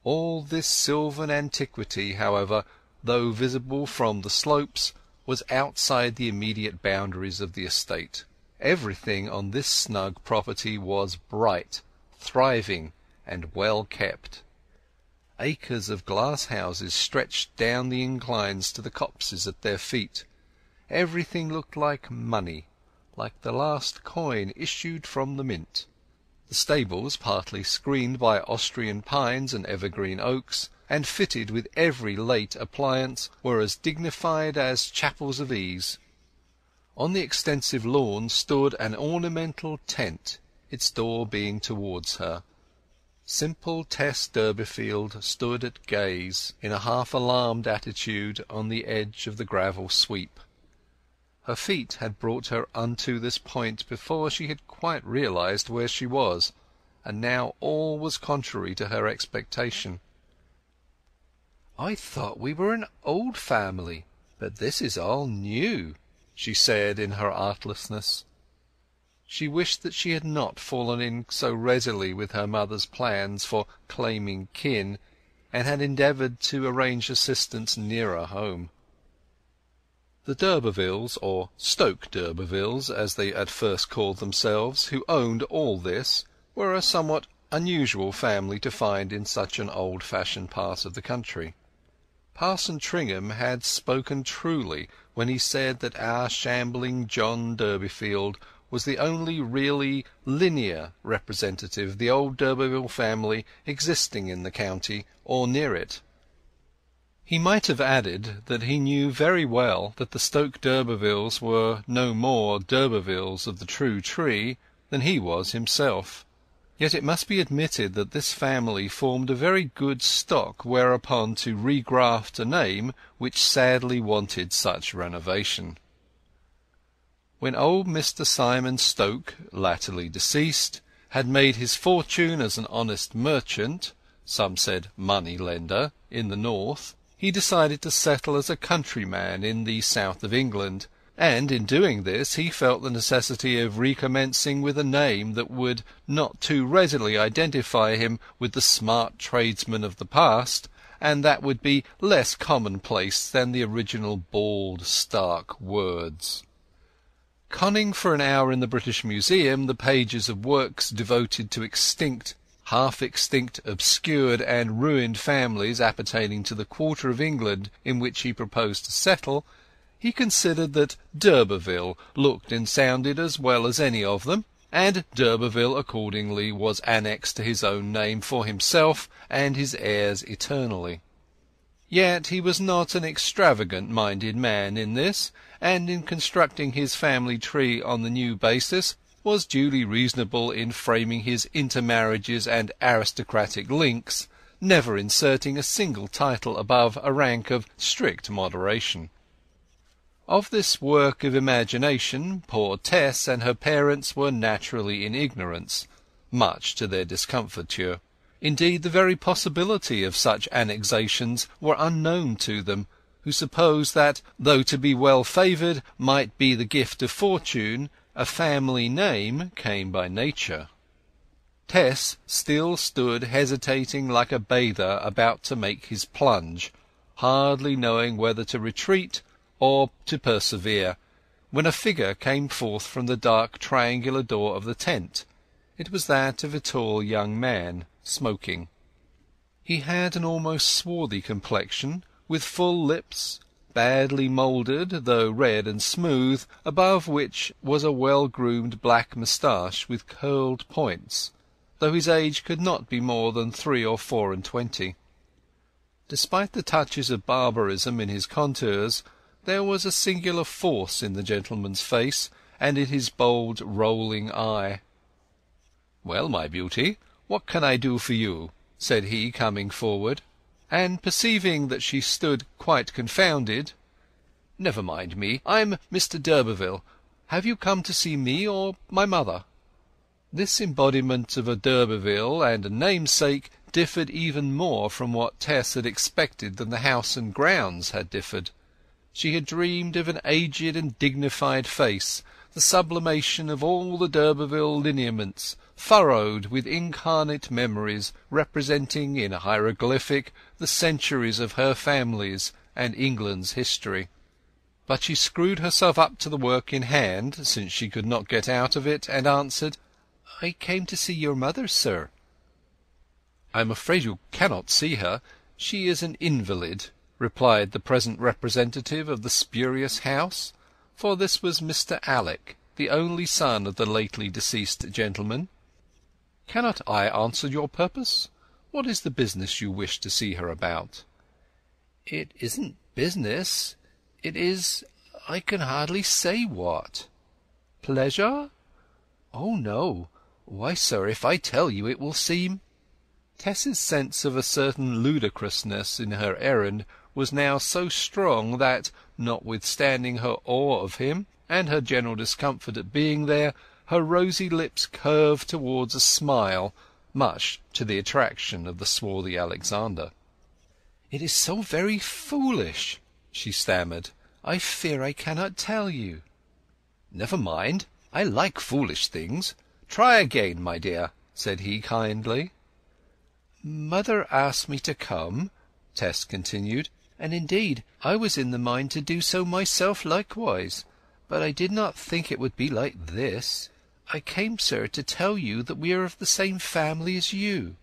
All this sylvan antiquity, however, though visible from the slopes, was outside the immediate boundaries of the estate. Everything on this snug property was bright, thriving, and well kept. Acres of glass houses stretched down the inclines to the copses at their feet. Everything looked like money, like the last coin issued from the mint. The stables, partly screened by Austrian pines and evergreen oaks, and fitted with every late appliance, were as dignified as chapels of ease. On the extensive lawn stood an ornamental tent, its door being towards her. Simple Tess Durbeyfield stood at gaze, in a half-alarmed attitude, on the edge of the gravel sweep. Her feet had brought her unto this point before she had quite realized where she was, and now all was contrary to her expectation. "I thought we were an old family, but this is all new," she said in her artlessness. She wished that she had not fallen in so readily with her mother's plans for claiming kin, and had endeavoured to arrange assistance nearer home. The d'Urbervilles, or Stoke d'Urbervilles, as they at first called themselves, who owned all this, were a somewhat unusual family to find in such an old-fashioned part of the country. Parson Tringham had spoken truly when he said that our shambling John Durbeyfield was the only really linear representative of the old d'Urberville family existing in the county, or near it. He might have added that he knew very well that the Stoke d'Urbervilles were no more d'Urbervilles of the true tree than he was himself. Yet it must be admitted that this family formed a very good stock whereupon to regraft a name which sadly wanted such renovation. When old Mr. Simon Stoke, latterly deceased, had made his fortune as an honest merchant, some said money-lender, in the north, he decided to settle as a countryman in the south of England, and in doing this he felt the necessity of recommencing with a name that would not too readily identify him with the smart tradesmen of the past, and that would be less commonplace than the original bald, stark words. conning for an hour in the British Museum the pages of works devoted to extinct, half-extinct, obscured and ruined families appertaining to the quarter of England in which he proposed to settle, he considered that d'Urberville looked and sounded as well as any of them, and d'Urberville accordingly was annexed to his own name for himself and his heirs eternally. Yet he was not an extravagant-minded man in this, and in constructing his family tree on the new basis was duly reasonable in framing his intermarriages and aristocratic links, never inserting a single title above a rank of strict moderation. Of this work of imagination poor Tess and her parents were naturally in ignorance, much to their discomfiture. Indeed, the very possibility of such annexations were unknown to them, who supposed that, though to be well favoured might be the gift of fortune, a family name came by nature. Tess still stood hesitating like a bather about to make his plunge, hardly knowing whether to retreat or to persevere, when a figure came forth from the dark triangular door of the tent. It was that of a tall young man, smoking. He had an almost swarthy complexion, with full lips, badly moulded, though red and smooth, above which was a well-groomed black moustache with curled points, though his age could not be more than 3 or 24. Despite the touches of barbarism in his contours, there was a singular force in the gentleman's face, and in his bold rolling eye. "Well, my beauty, what can I do for you?" said he, coming forward, and perceiving that she stood quite confounded. "Never mind me. I'm Mr. d'Urberville. Have you come to see me or my mother?" This embodiment of a d'Urberville and a namesake differed even more from what Tess had expected than the house and grounds had differed. She had dreamed of an aged and dignified face, the sublimation of all the d'Urberville lineaments, furrowed with incarnate memories, representing in hieroglyphic the centuries of her family's and England's history. But she screwed herself up to the work in hand, since she could not get out of it, and answered, "I came to see your mother, sir." "I am afraid you cannot see her. She is an invalid," replied the present representative of the spurious house, for this was Mr. Alec, the only son of the lately deceased gentleman. "Cannot I answer your purpose? What is the business you wish to see her about?" "It isn't business. It is—I can hardly say what." "Pleasure?" "Oh, no. Why, sir, if I tell you it will seem—" Tess's sense of a certain ludicrousness in her errand was now so strong that, notwithstanding her awe of him, and her general discomfort at being there, her rosy lips curved towards a smile, much to the attraction of the swarthy Alexander. "It is so very foolish," she stammered. "I fear I cannot tell you." "Never mind. I like foolish things. Try again, my dear," said he kindly. "Mother asked me to come," Tess continued, "and indeed I was in the mind to do so myself likewise, but I did not think it would be like this. I came, sir, to tell you that we are of the same family as you."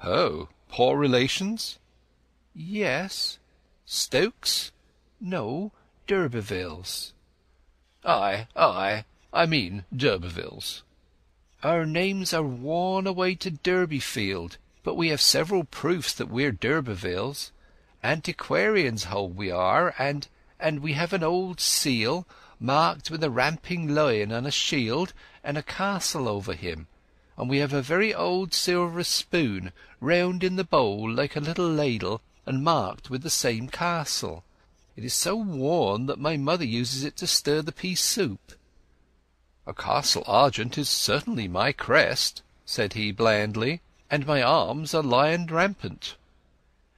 "Oh, poor relations?" "Yes." "Stokes?" "No, d'Urbervilles." "Aye, aye. I mean d'Urbervilles." "Our names are worn away to Durbeyfield, but we have several proofs that we're d'Urbervilles. Antiquarians hold we are, and we have an old seal, marked with a ramping lion on a shield, and a castle over him, and we have a very old silver spoon, round in the bowl like a little ladle, and marked with the same castle. It is so worn that my mother uses it to stir the pea soup." "A castle argent is certainly my crest," said he blandly, "and my arms are lion rampant."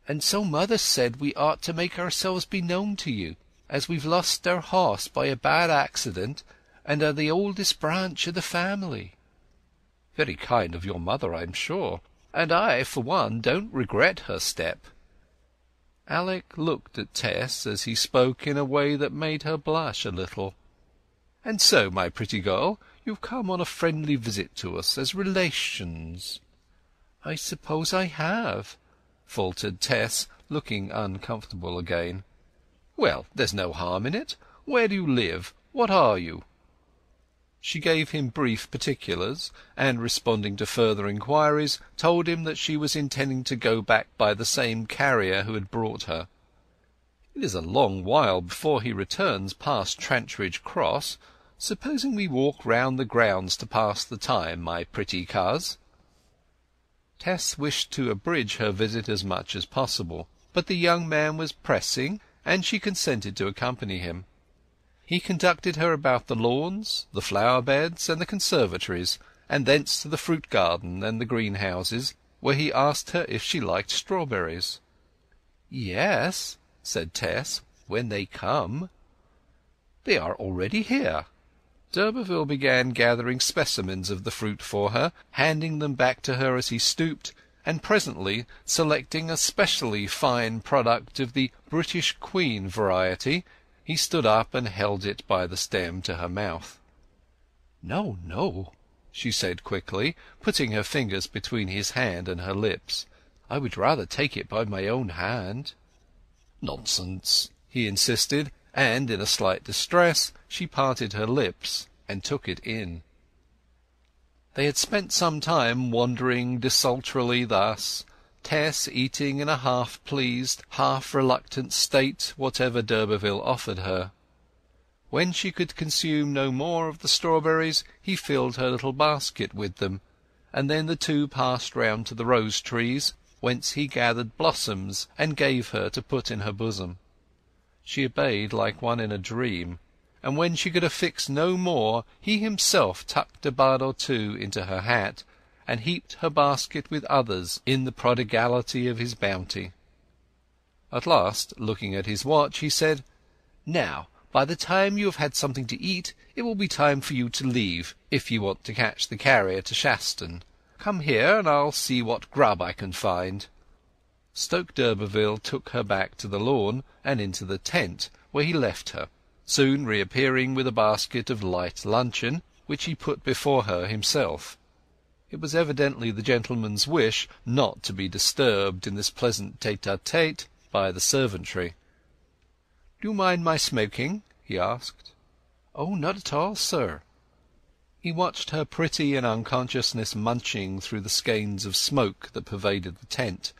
"And so mother said we ought to make ourselves be known to you, as we've lost our horse by a bad accident, and are the oldest branch of the family." "Very kind of your mother, I'm sure, and I, for one, don't regret her step." Alec looked at Tess as he spoke in a way that made her blush a little. "And so, my pretty girl, you've come on a friendly visit to us as relations?" "I suppose I have," faltered Tess, looking uncomfortable again. "Well, there's no harm in it. Where do you live? What are you?" She gave him brief particulars, and responding to further inquiries, told him that she was intending to go back by the same carrier who had brought her. "It is a long while before he returns past Trantridge Cross. Supposing we walk round the grounds to pass the time, my pretty coz?" Tess wished to abridge her visit as much as possible, but the young man was pressing, and she consented to accompany him. He conducted her about the lawns, the flower-beds, and the conservatories, and thence to the fruit garden and the greenhouses, where he asked her if she liked strawberries. "Yes," said Tess, "when they come." "They are already here." D'Urberville began gathering specimens of the fruit for her, handing them back to her as he stooped, and presently, selecting a specially fine product of the British Queen variety, he stood up and held it by the stem to her mouth. "No, no," she said quickly, putting her fingers between his hand and her lips. "I would rather take it by my own hand." "Nonsense," he insisted, and in a slight distress she parted her lips and took it in. They had spent some time wandering desultorily thus, Tess eating in a half-pleased, half-reluctant state whatever d'Urberville offered her. When she could consume no more of the strawberries, he filled her little basket with them, and then the two passed round to the rose-trees, whence he gathered blossoms and gave her to put in her bosom. She obeyed like one in a dream, and when she could affix no more, he himself tucked a bud or two into her hat, and heaped her basket with others in the prodigality of his bounty. At last, looking at his watch, he said, "Now, by the time you have had something to eat, it will be time for you to leave, if you want to catch the carrier to Shaston. Come here, and I'll see what grub I can find." Stoke d'Urberville took her back to the lawn and into the tent, where he left her, soon reappearing with a basket of light luncheon, which he put before her himself. It was evidently the gentleman's wish not to be disturbed in this pleasant tête-à-tête by the servantry. "Do you mind my smoking?" he asked. "Oh, not at all, sir." He watched her pretty in unconsciousness munching through the skeins of smoke that pervaded the tent,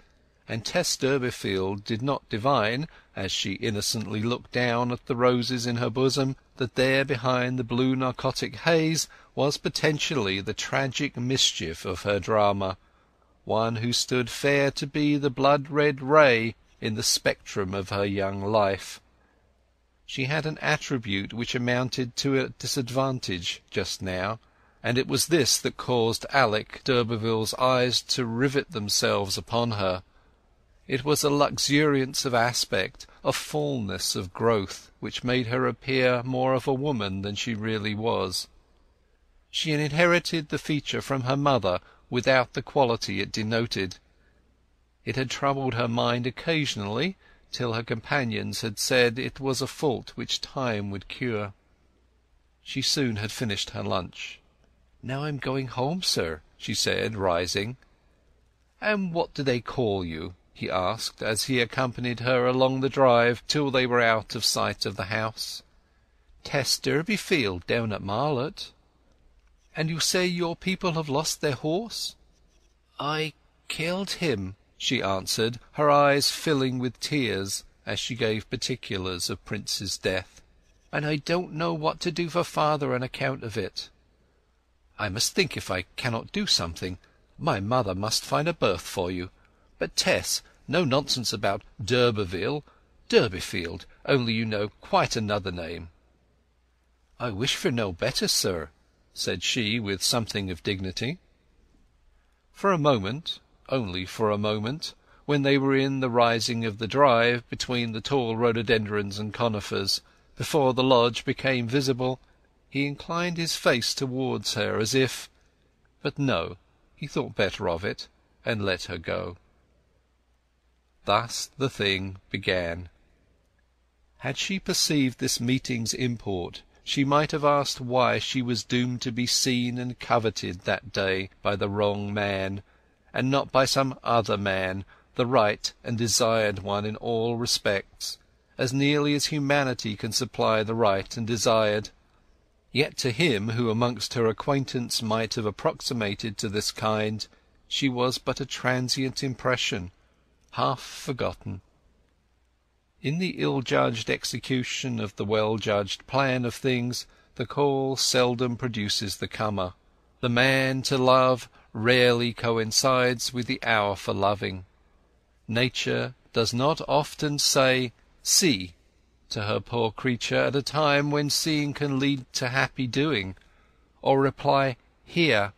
and Tess Durbeyfield did not divine, as she innocently looked down at the roses in her bosom, that there behind the blue narcotic haze was potentially the tragic mischief of her drama, one who stood fair to be the blood-red ray in the spectrum of her young life. She had an attribute which amounted to a disadvantage just now, and it was this that caused Alec d'Urberville's eyes to rivet themselves upon her. It was a luxuriance of aspect, a fullness of growth, which made her appear more of a woman than she really was. She had inherited the feature from her mother without the quality it denoted. It had troubled her mind occasionally, till her companions had said it was a fault which time would cure. She soon had finished her lunch. "Now I'm going home, sir," she said, rising. "And what do they call you?" he asked, as he accompanied her along the drive till they were out of sight of the house. "Tess Durbeyfield, down at Marlott." "And you say your people have lost their horse?" "I killed him," she answered, her eyes filling with tears as she gave particulars of Prince's death. "And I don't know what to do for father on account of it." "I must think if I cannot do something. My mother must find a berth for you. But, Tess, no nonsense about d'Urberville. Durbeyfield, only you know quite another name." "I wish for no better, sir," said she with something of dignity. For a moment, only for a moment, when they were in the rising of the drive between the tall rhododendrons and conifers, before the lodge became visible, he inclined his face towards her as if— But no, he thought better of it, and let her go. Thus the thing began. Had she perceived this meeting's import, she might have asked why she was doomed to be seen and coveted that day by the wrong man, and not by some other man, the right and desired one in all respects, as nearly as humanity can supply the right and desired. Yet to him who amongst her acquaintance might have approximated to this kind, she was but a transient impression, half forgotten. In the ill-judged execution of the well-judged plan of things, the call seldom produces the comer. The man to love rarely coincides with the hour for loving. Nature does not often say, "See," to her poor creature at a time when seeing can lead to happy doing, or reply, "Here,"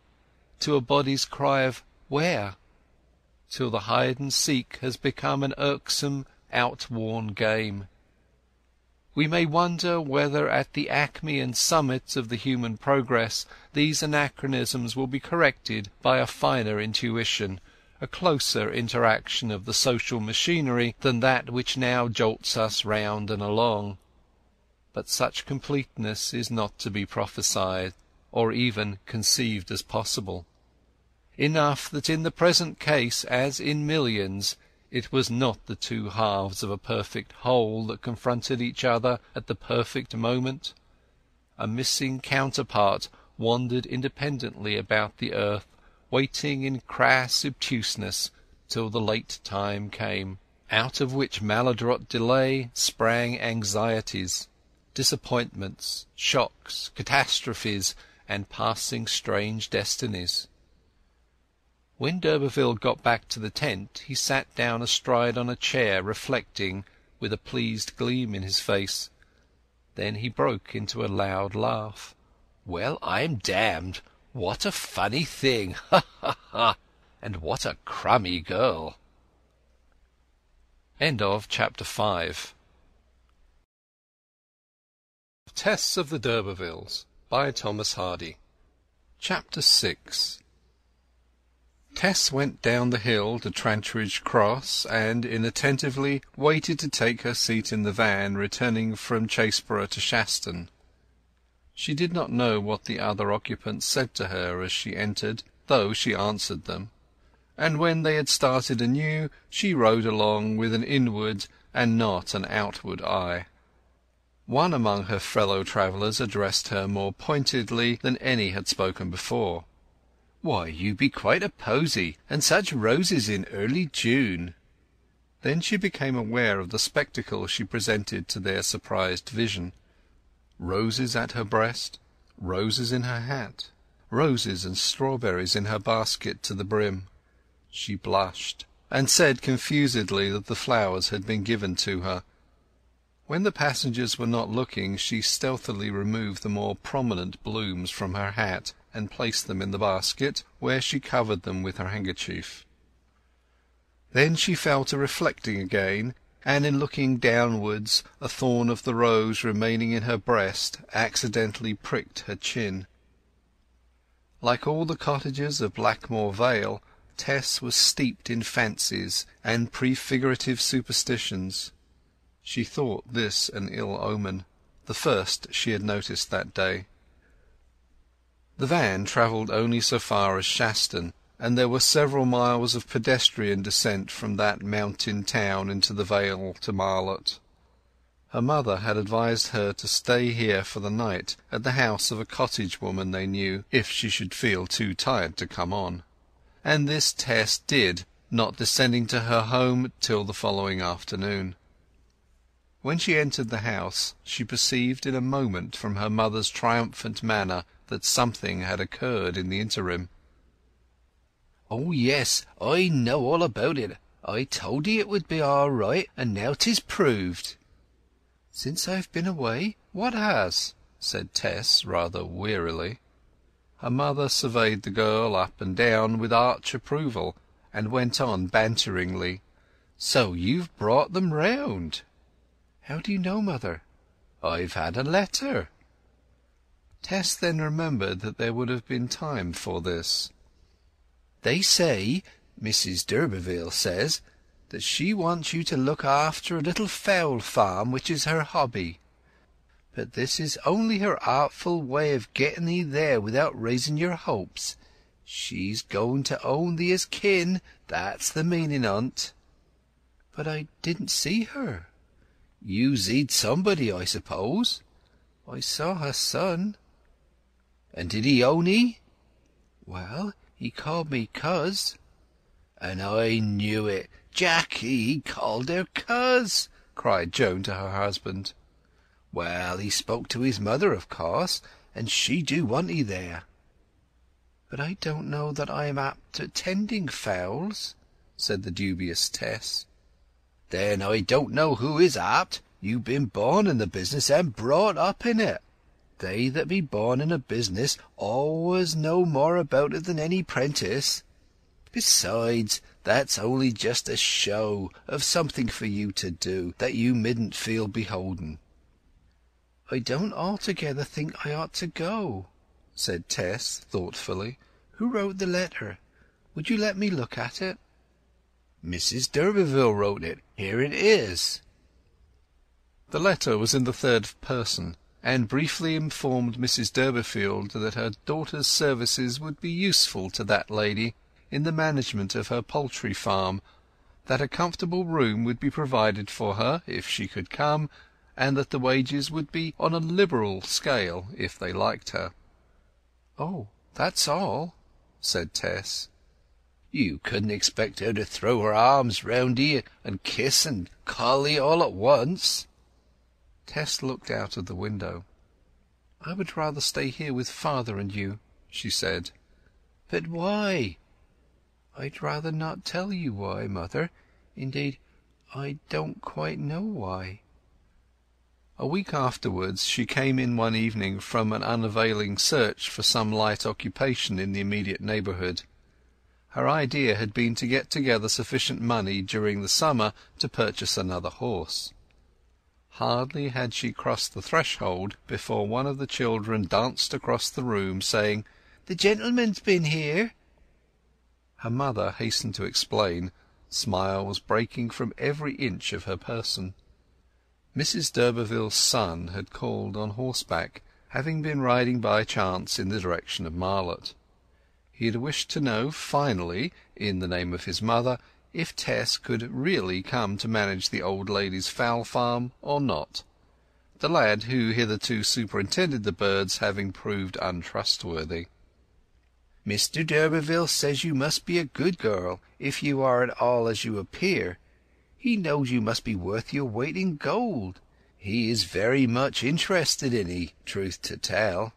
to a body's cry of "Where?" till the hide-and-seek has become an irksome, outworn game. We may wonder whether at the acme and summit of the human progress these anachronisms will be corrected by a finer intuition, a closer interaction of the social machinery than that which now jolts us round and along. But such completeness is not to be prophesied, or even conceived as possible. Enough that in the present case, as in millions, it was not the two halves of a perfect whole that confronted each other at the perfect moment. A missing counterpart wandered independently about the earth, waiting in crass obtuseness till the late time came, out of which maladroit delay sprang anxieties, disappointments, shocks, catastrophes, and passing strange destinies. When d'Urberville got back to the tent he sat down astride on a chair, reflecting, with a pleased gleam in his face. Then he broke into a loud laugh. "Well, I'm damned! What a funny thing! Ha, ha, ha! And what a crummy girl!" End of Chapter 5. Tess of the d'Urbervilles by Thomas Hardy. Chapter 6. Tess went down the hill to Trantridge Cross, and inattentively waited to take her seat in the van returning from Chaseborough to Shaston. She did not know what the other occupants said to her as she entered, though she answered them, and when they had started anew she rode along with an inward and not an outward eye. One among her fellow-travellers addressed her more pointedly than any had spoken before. "Why, you be quite a posy, and such roses in early June!" Then she became aware of the spectacle she presented to their surprised vision. Roses at her breast, roses in her hat, roses and strawberries in her basket to the brim. She blushed, and said confusedly that the flowers had been given to her. When the passengers were not looking she stealthily removed the more prominent blooms from her hat and placed them in the basket, where she covered them with her handkerchief. Then she fell to reflecting again, and in looking downwards a thorn of the rose remaining in her breast accidentally pricked her chin. Like all the cottagers of Blackmoor Vale, Tess was steeped in fancies and prefigurative superstitions. She thought this an ill omen, the first she had noticed that day. The van travelled only so far as Shaston, and there were several miles of pedestrian descent from that mountain town into the vale to Marlott. Her mother had advised her to stay here for the night at the house of a cottage woman they knew, if she should feel too tired to come on. And this Tess did, not descending to her home till the following afternoon. When she entered the house she perceived in a moment from her mother's triumphant manner that something had occurred in the interim. "Oh yes, I know all about it. I told 'ee it would be all right, and now 'tis proved." "Since I've been away, what has?" said Tess rather wearily. Her mother surveyed the girl up and down with arch approval, and went on banteringly, "So you've brought them round?" "How do you know, mother?" "I've had a letter." Tess then remembered that there would have been time for this. "They say, Mrs. d'Urberville says, that she wants you to look after a little fowl farm which is her hobby. But this is only her artful way of getting thee there without raising your hopes. She's going to own thee as kin, that's the meaning on't." "But I didn't see her." "You seed somebody, I suppose?" "I saw her son." "And did he own 'ee?" "Well, he called me Coz." "And I knew it! Jacky, he called her Coz!" cried Joan to her husband. "Well, he spoke to his mother, of course, and she do want 'ee there." "But I don't know that I am apt at tending fowls," said the dubious Tess. "Then I don't know who is apt. You've been born in the business and brought up in it. They that be born in a business always know more about it than any prentice. Besides, that's only just a show of something for you to do, that you midn't feel beholden." "I don't altogether think I ought to go," said Tess thoughtfully. "Who wrote the letter? Would you let me look at it?" "Mrs. d'Urberville wrote it. Here it is." The letter was in the third person, and briefly informed Mrs. Durbeyfield that her daughter's services would be useful to that lady in the management of her poultry farm, that a comfortable room would be provided for her if she could come, and that the wages would be on a liberal scale if they liked her. "Oh, that's all?" said Tess. "You couldn't expect her to throw her arms round 'ee and kiss and call 'ee all at once." Tess looked out of the window. "I would rather stay here with father and you," she said. "But why?" "I'd rather not tell you why, mother. Indeed, I don't quite know why." A week afterwards she came in one evening from an unavailing search for some light occupation in the immediate neighbourhood. Her idea had been to get together sufficient money during the summer to purchase another horse. Hardly had she crossed the threshold before one of the children danced across the room, saying, "The gentleman's been here." Her mother hastened to explain. Smiles breaking from every inch of her person. Mrs. d'Urberville's son had called on horseback, having been riding by chance in the direction of Marlott. He had wished to know finally, in the name of his mother, if Tess could really come to manage the old lady's fowl farm or not, the lad who hitherto superintended the birds having proved untrustworthy. "Mr. d'Urberville says you must be a good girl, if you are at all as you appear. He knows you must be worth your weight in gold. He is very much interested in 'ee, truth to tell."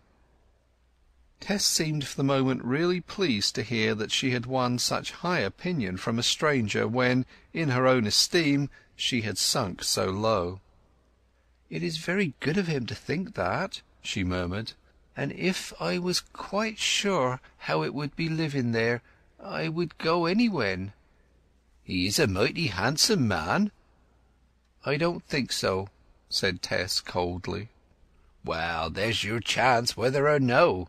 Tess seemed for the moment really pleased to hear that she had won such high opinion from a stranger when, in her own esteem, she had sunk so low. "It is very good of him to think that," she murmured. "And if I was quite sure how it would be living there, I would go anywhen." "He is a mighty handsome man." "I don't think so," said Tess coldly. "Well, there's your chance whether or no.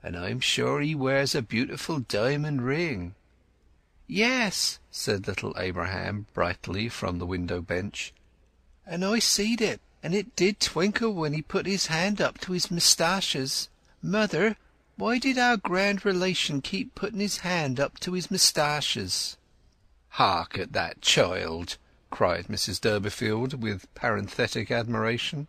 And I'm sure he wears a beautiful diamond ring." "Yes," said little Abraham brightly from the window bench. "And I seed it, and it did twinkle when he put his hand up to his moustaches. Mother, why did our grand relation keep putting his hand up to his moustaches?" "Hark at that child!" cried Mrs. Durbeyfield with parenthetic admiration.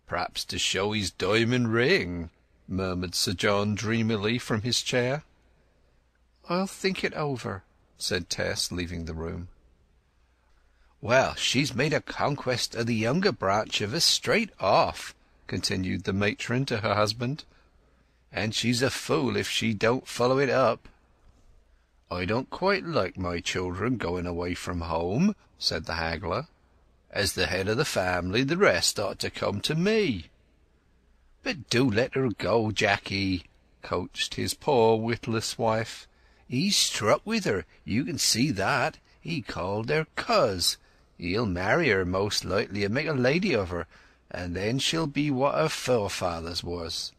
"Perhaps to show his diamond ring," murmured Sir John dreamily from his chair. "I'll think it over," said Tess, leaving the room. "Well, she's made a conquest of the younger branch of us straight off," continued the matron to her husband. "And she's a fool if she don't follow it up." "I don't quite like my children going away from home," said the haggler. "As the head of the family, the rest ought to come to me." "But do let her go, Jacky," coaxed his poor witless wife. "He's struck with her, you can see that. He called her Coz. He'll marry her most likely and make a lady of her, and then she'll be what her forefathers was."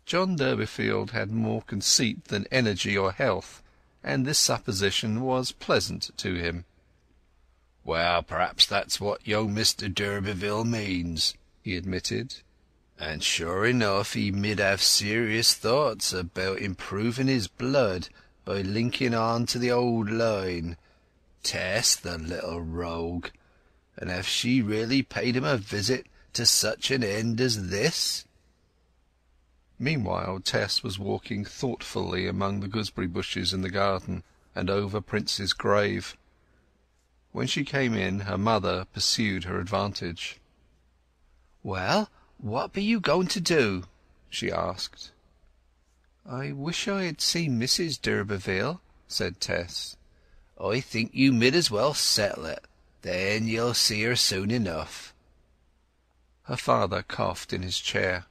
John Durbeyfield had more conceit than energy or health, and this supposition was pleasant to him. "Well, perhaps that's what young Mr. d'Urberville means," he admitted. And sure enough he mid have serious thoughts about improving his blood by linking on to the old line. Tess, the little rogue! And have she really paid him a visit to such an end as this? Meanwhile Tess was walking thoughtfully among the gooseberry bushes in the garden and over Prince's grave. When she came in her mother pursued her advantage. "Well, what be you going to do?" she asked. "I wish I had seen Mrs. d'Urberville," said Tess. "I think you mid as well settle it. Then you'll see her soon enough." Her father coughed in his chair.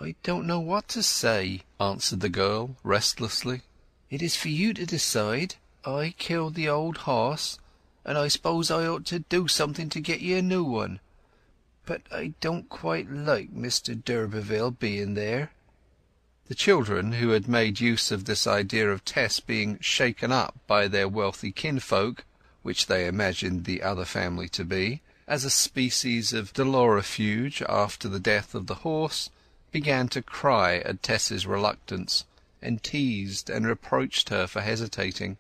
"I don't know what to say," answered the girl restlessly. "It is for you to decide. I killed the old horse, and I suppose I ought to do something to get you a new one. But I don't quite like Mr. d'Urberville being there." The children, who had made use of this idea of Tess being shaken up by their wealthy kinfolk, which they imagined the other family to be, as a species of dolorifuge after the death of the horse, began to cry at Tess's reluctance, and teased and reproached her for hesitating.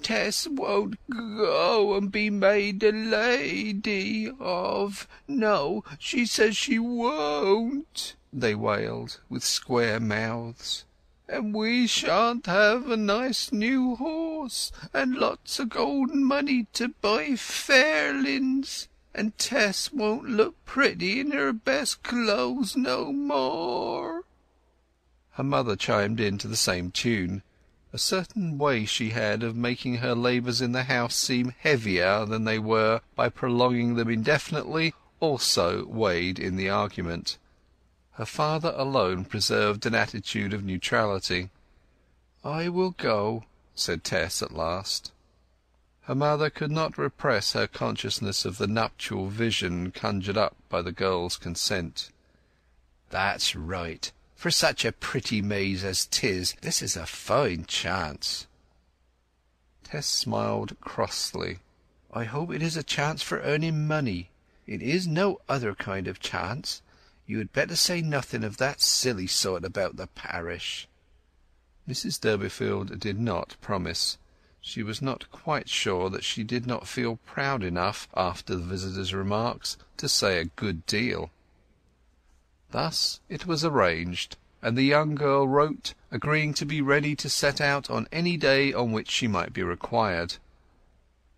"Tess won't go and be made a lady of. No, she says she won't," they wailed, with square mouths. "And we shan't have a nice new horse, and lots of golden money to buy fairlings, and Tess won't look pretty in her best clothes no more." Her mother chimed in to the same tune. A certain way she had of making her labours in the house seem heavier than they were by prolonging them indefinitely also weighed in the argument. Her father alone preserved an attitude of neutrality. "I will go," said Tess at last. Her mother could not repress her consciousness of the nuptial vision conjured up by the girl's consent. "That's right. For such a pretty maid as 'tis, this is a fine chance." Tess smiled crossly. "I hope it is a chance for earning money. It is no other kind of chance. You had better say nothing of that silly sort about the parish." Mrs. Durbeyfield did not promise. She was not quite sure that she did not feel proud enough, after the visitor's remarks, to say a good deal. Thus it was arranged, and the young girl wrote, agreeing to be ready to set out on any day on which she might be required.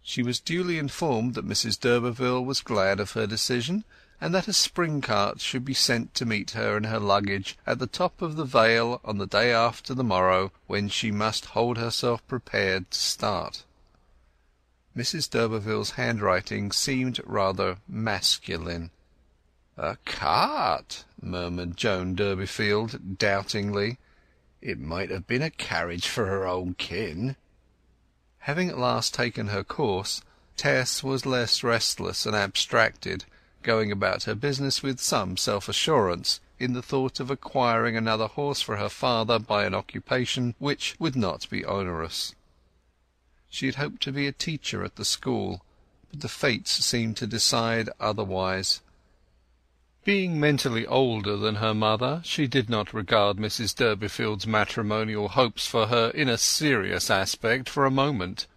She was duly informed that Mrs. d'Urberville was glad of her decision, and that a spring cart should be sent to meet her and her luggage at the top of the vale on the day after the morrow, when she must hold herself prepared to start. Mrs. d'Urberville's handwriting seemed rather masculine. "A cart," murmured Joan Durbeyfield doubtingly. "It might have been a carriage for her own kin." Having at last taken her course, Tess was less restless and abstracted, going about her business with some self-assurance, in the thought of acquiring another horse for her father by an occupation which would not be onerous. She had hoped to be a teacher at the school, but the fates seemed to decide otherwise. Being mentally older than her mother, she did not regard Mrs. Durbeyfield's matrimonial hopes for her in a serious aspect for a moment.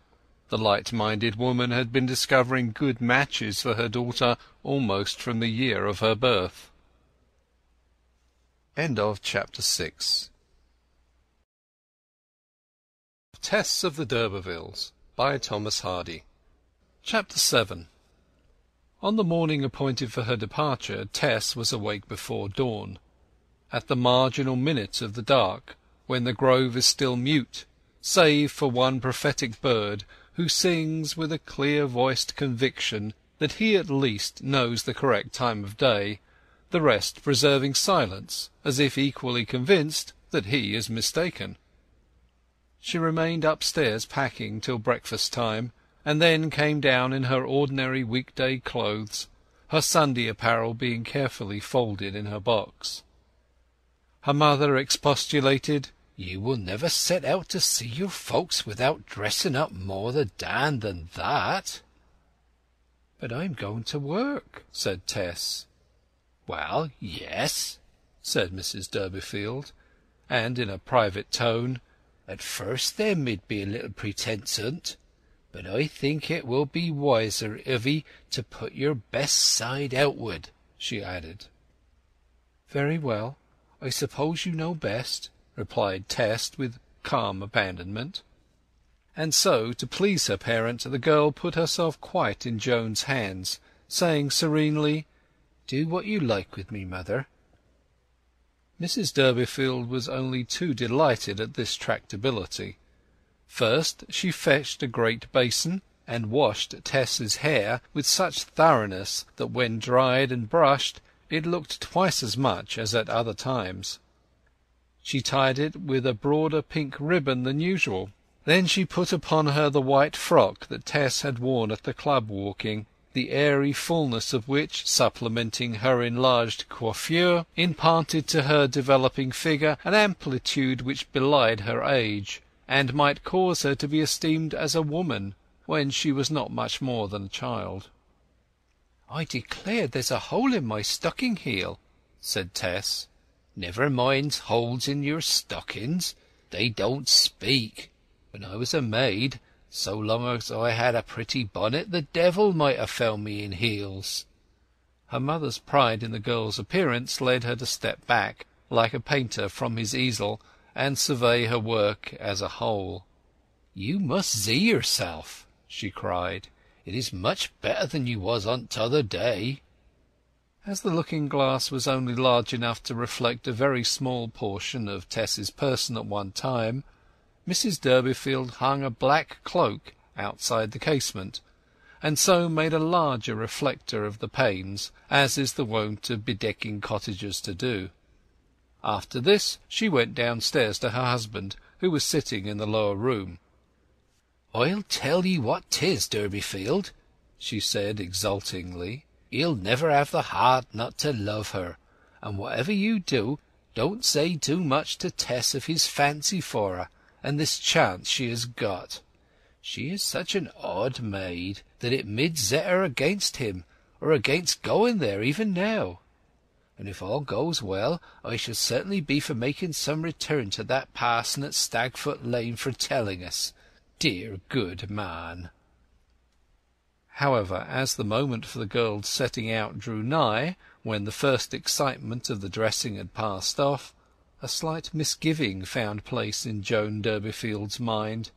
The light-minded woman had been discovering good matches for her daughter almost from the year of her birth. Chapter 6. Tess of the d'Urbervilles, by Thomas Hardy. Chapter 7. On the morning appointed for her departure, Tess was awake before dawn, at the marginal minute of the dark, when the grove is still mute, save for one prophetic bird who sings with a clear-voiced conviction that he at least knows the correct time of day, the rest preserving silence, as if equally convinced that he is mistaken. She remained upstairs packing till breakfast-time, and then came down in her ordinary week-day clothes, her Sunday apparel being carefully folded in her box. Her mother expostulated, "You will never set out to see your folks without dressing up more the dan than that." "But I'm going to work," said Tess. "Well, yes," said Mrs. Durbeyfield, and in a private tone, "at first there mid be a little pretence o't, but I think it will be wiser of 'ee to put your best side outward," she added. "Very well. I suppose you know best," replied Tess with calm abandonment. And so, to please her parent, the girl put herself quite in Joan's hands, saying serenely, "Do what you like with me, mother." Mrs. Durbeyfield was only too delighted at this tractability. First she fetched a great basin, and washed Tess's hair with such thoroughness that when dried and brushed it looked twice as much as at other times. She tied it with a broader pink ribbon than usual. Then she put upon her the white frock that Tess had worn at the club walking, the airy fullness of which, supplementing her enlarged coiffure, imparted to her developing figure an amplitude which belied her age, and might cause her to be esteemed as a woman when she was not much more than a child. "I declare there's a hole in my stocking heel," said Tess. "Never mind holes in your stockings. They don't speak. When I was a maid, so long as I had a pretty bonnet, the devil might have found me in heels." Her mother's pride in the girl's appearance led her to step back, like a painter from his easel, and survey her work as a whole. "You must see yourself," she cried. "It is much better than you was on t'other day." As the looking-glass was only large enough to reflect a very small portion of Tess's person at one time, Mrs. Durbeyfield hung a black cloak outside the casement, and so made a larger reflector of the panes, as is the wont of bedecking cottagers to do. After this she went downstairs to her husband, who was sitting in the lower room. "I'll tell ye what 'tis, Durbeyfield," she said exultingly. "He'll never have the heart not to love her, and whatever you do, don't say too much to Tess of his fancy for her, and this chance she has got. She is such an odd maid that it mid set her against him, or against going there even now. And if all goes well, I shall certainly be for making some return to that parson at Stagfoot Lane for telling us. Dear good man!" However, as the moment for the girl's setting out drew nigh, when the first excitement of the dressing had passed off, a slight misgiving found place in Joan Durbeyfield's mind.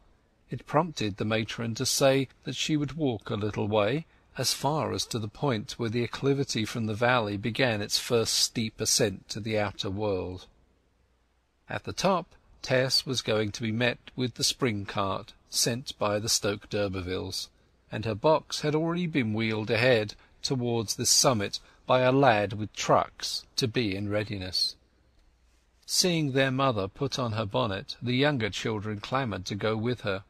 It prompted the matron to say that she would walk a little way, as far as to the point where the acclivity from the valley began its first steep ascent to the outer world. At the top Tess was going to be met with the spring cart sent by the Stoke d'Urbervilles, and her box had already been wheeled ahead towards this summit by a lad with trucks, to be in readiness. Seeing their mother put on her bonnet, the younger children clamoured to go with her.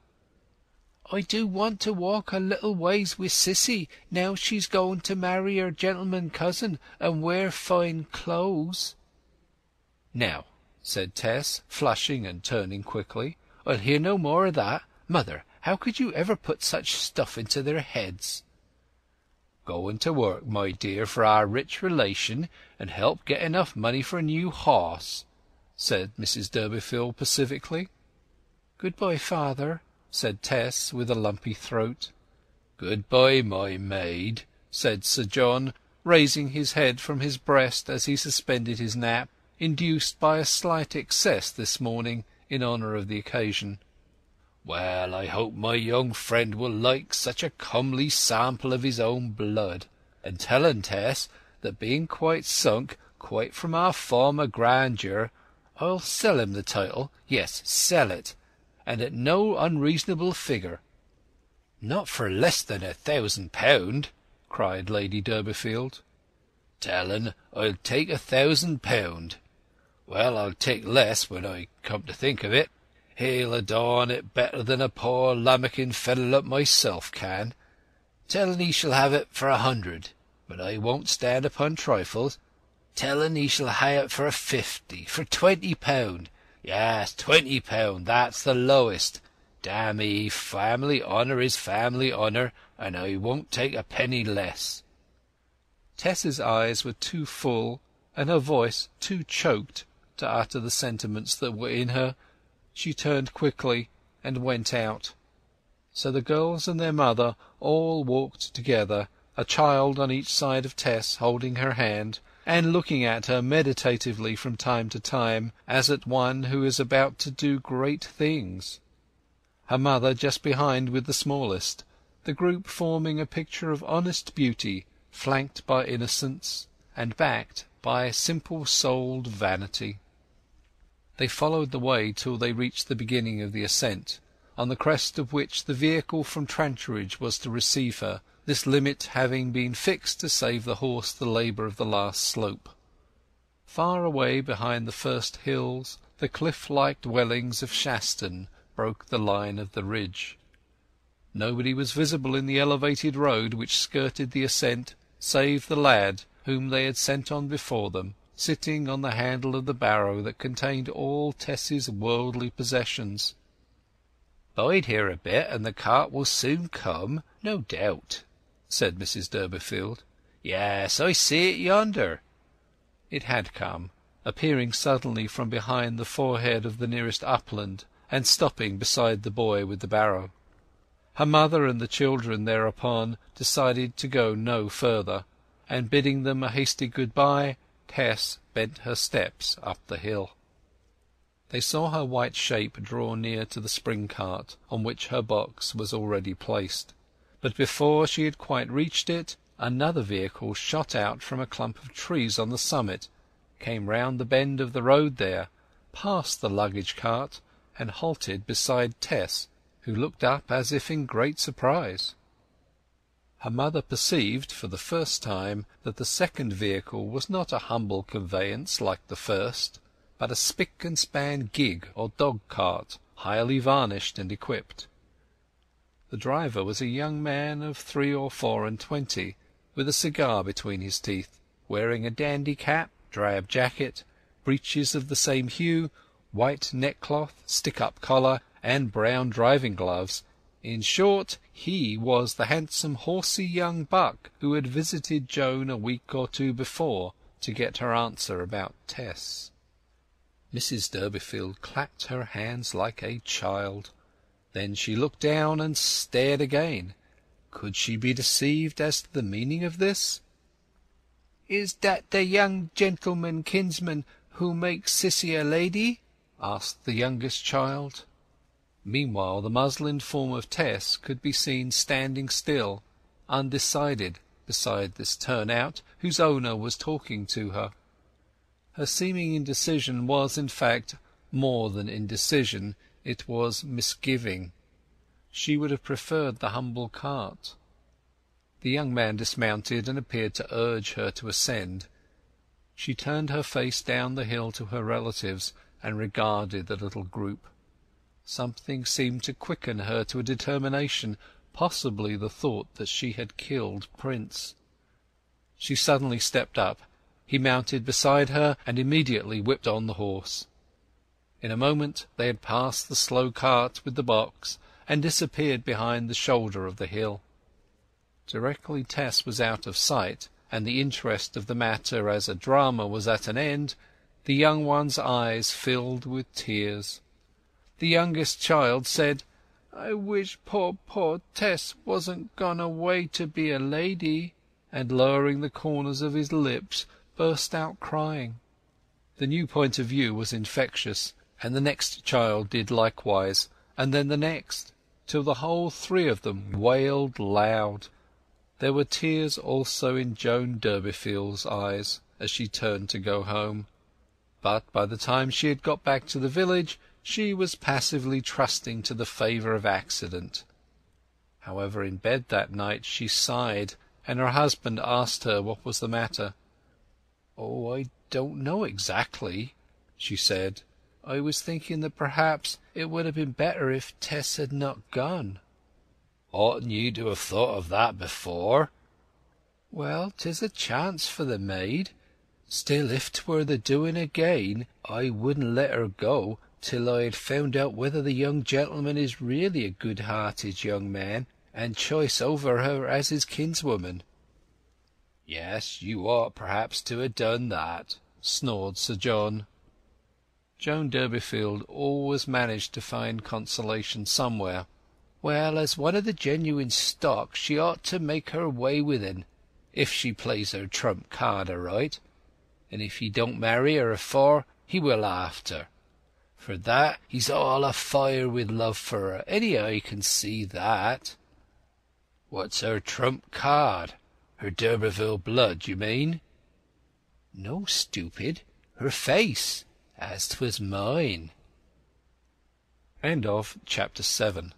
"I do want to walk a little ways with Sissy, now she's going to marry her gentleman cousin and wear fine clothes." "Now," said Tess, flushing and turning quickly, "I'll hear no more of that. Mother, how could you ever put such stuff into their heads?" "Going to work, my dear, for our rich relation, and help get enough money for a new horse," said Mrs. Durbeyfield pacifically. "Good-bye, father," said Tess, with a lumpy throat. "Good-bye, my maid," said Sir John, raising his head from his breast as he suspended his nap, induced by a slight excess this morning in honour of the occasion. "Well, I hope my young friend will like such a comely sample of his own blood. And tell him, Tess, that being quite sunk, quite from our former grandeur, I'll sell him the title, yes, sell it, and at no unreasonable figure." "Not for less than £1,000!" cried Lady Durbeyfield. "Tell him I'll take £1,000. Well, I'll take less when I come to think of it. He'll adorn it better than a poor lammocken fellow like myself can. Tell him he shall have it for 100, but I won't stand upon trifles. Tell him he shall have it for 50, for £20. Yes, £20, that's the lowest. Damn me, family honour is family honour, and I won't take a penny less." Tess's eyes were too full and her voice too choked to utter the sentiments that were in her. She turned quickly and went out. So the girls and their mother all walked together, a child on each side of Tess holding her hand, and looking at her meditatively from time to time, as at one who is about to do great things. Her mother just behind with the smallest, the group forming a picture of honest beauty, flanked by innocence, and backed by simple-souled vanity. They followed the way till they reached the beginning of the ascent, on the crest of which the vehicle from Trantridge was to receive her, this limit having been fixed to save the horse the labour of the last slope. Far away behind the first hills the cliff-like dwellings of Shaston broke the line of the ridge. Nobody was visible in the elevated road which skirted the ascent save the lad whom they had sent on before them, sitting on the handle of the barrow that contained all Tess's worldly possessions. "Bide here a bit, and the cart will soon come, no doubt," said Mrs. Durbeyfield. "Yes, I see it yonder." It had come, appearing suddenly from behind the forehead of the nearest upland, and stopping beside the boy with the barrow. Her mother and the children thereupon decided to go no further, and bidding them a hasty good-bye, Tess bent her steps up the hill. They saw her white shape draw near to the spring-cart, on which her box was already placed. But before she had quite reached it, another vehicle shot out from a clump of trees on the summit, came round the bend of the road there, passed the luggage-cart, and halted beside Tess, who looked up as if in great surprise. Her mother perceived for the first time that the second vehicle was not a humble conveyance like the first, but a spick-and-span gig or dog-cart, highly varnished and equipped. The driver was a young man of 3 or 24, with a cigar between his teeth, wearing a dandy cap, drab jacket, breeches of the same hue, white neckcloth, stick-up collar, and brown driving gloves. In short, he was the handsome, horsey young buck who had visited Joan a week or two before to get her answer about Tess. Mrs. Durbeyfield clapped her hands like a child. Then she looked down and stared again. Could she be deceived as to the meaning of this? "Is that the young gentleman kinsman who makes Sissy a lady?" asked the youngest child. Meanwhile the muslined form of Tess could be seen standing still, undecided, beside this turnout whose owner was talking to her. Her seeming indecision was, in fact, more than indecision, it was misgiving. She would have preferred the humble cart. The young man dismounted and appeared to urge her to ascend. She turned her face down the hill to her relatives and regarded the little group. Something seemed to quicken her to a determination, possibly the thought that she had killed Prince. She suddenly stepped up. He mounted beside her and immediately whipped on the horse. In a moment they had passed the slow cart with the box and disappeared behind the shoulder of the hill. Directly Tess was out of sight, and the interest of the matter as a drama was at an end, the young one's eyes filled with tears. The youngest child said, "I wish poor Tess wasn't gone away to be a lady," and lowering the corners of his lips burst out crying. The new point of view was infectious, and the next child did likewise, and then the next, till the whole 3 of them wailed loud. There were tears also in Joan Durbeyfield's eyes as she turned to go home, but by the time she had got back to the village she was passively trusting to the favour of accident. However, in bed that night she sighed, and her husband asked her what was the matter. "Oh, I don't know exactly," she said. "I was thinking that perhaps it would have been better if Tess had not gone." "Oughtn't you to have thought of that before?" "Well, 'tis a chance for the maid. Still, if 'twere the doing again, I wouldn't let her go till I had found out whether the young gentleman is really a good-hearted young man, and choice over her as his kinswoman." Yes, you ought perhaps to have done that, snored Sir John. Joan Durbeyfield always managed to find consolation somewhere. Well, as one of the genuine stock, she ought to make her way with en, if she plays her trump card aright. And if he don't marry her afore, he will after. For that he's all afire with love for her, any eye can see that. What's her trump card? Her d'Urberville blood, you mean? No, stupid, her face, as 'twas mine. End of Chapter 7.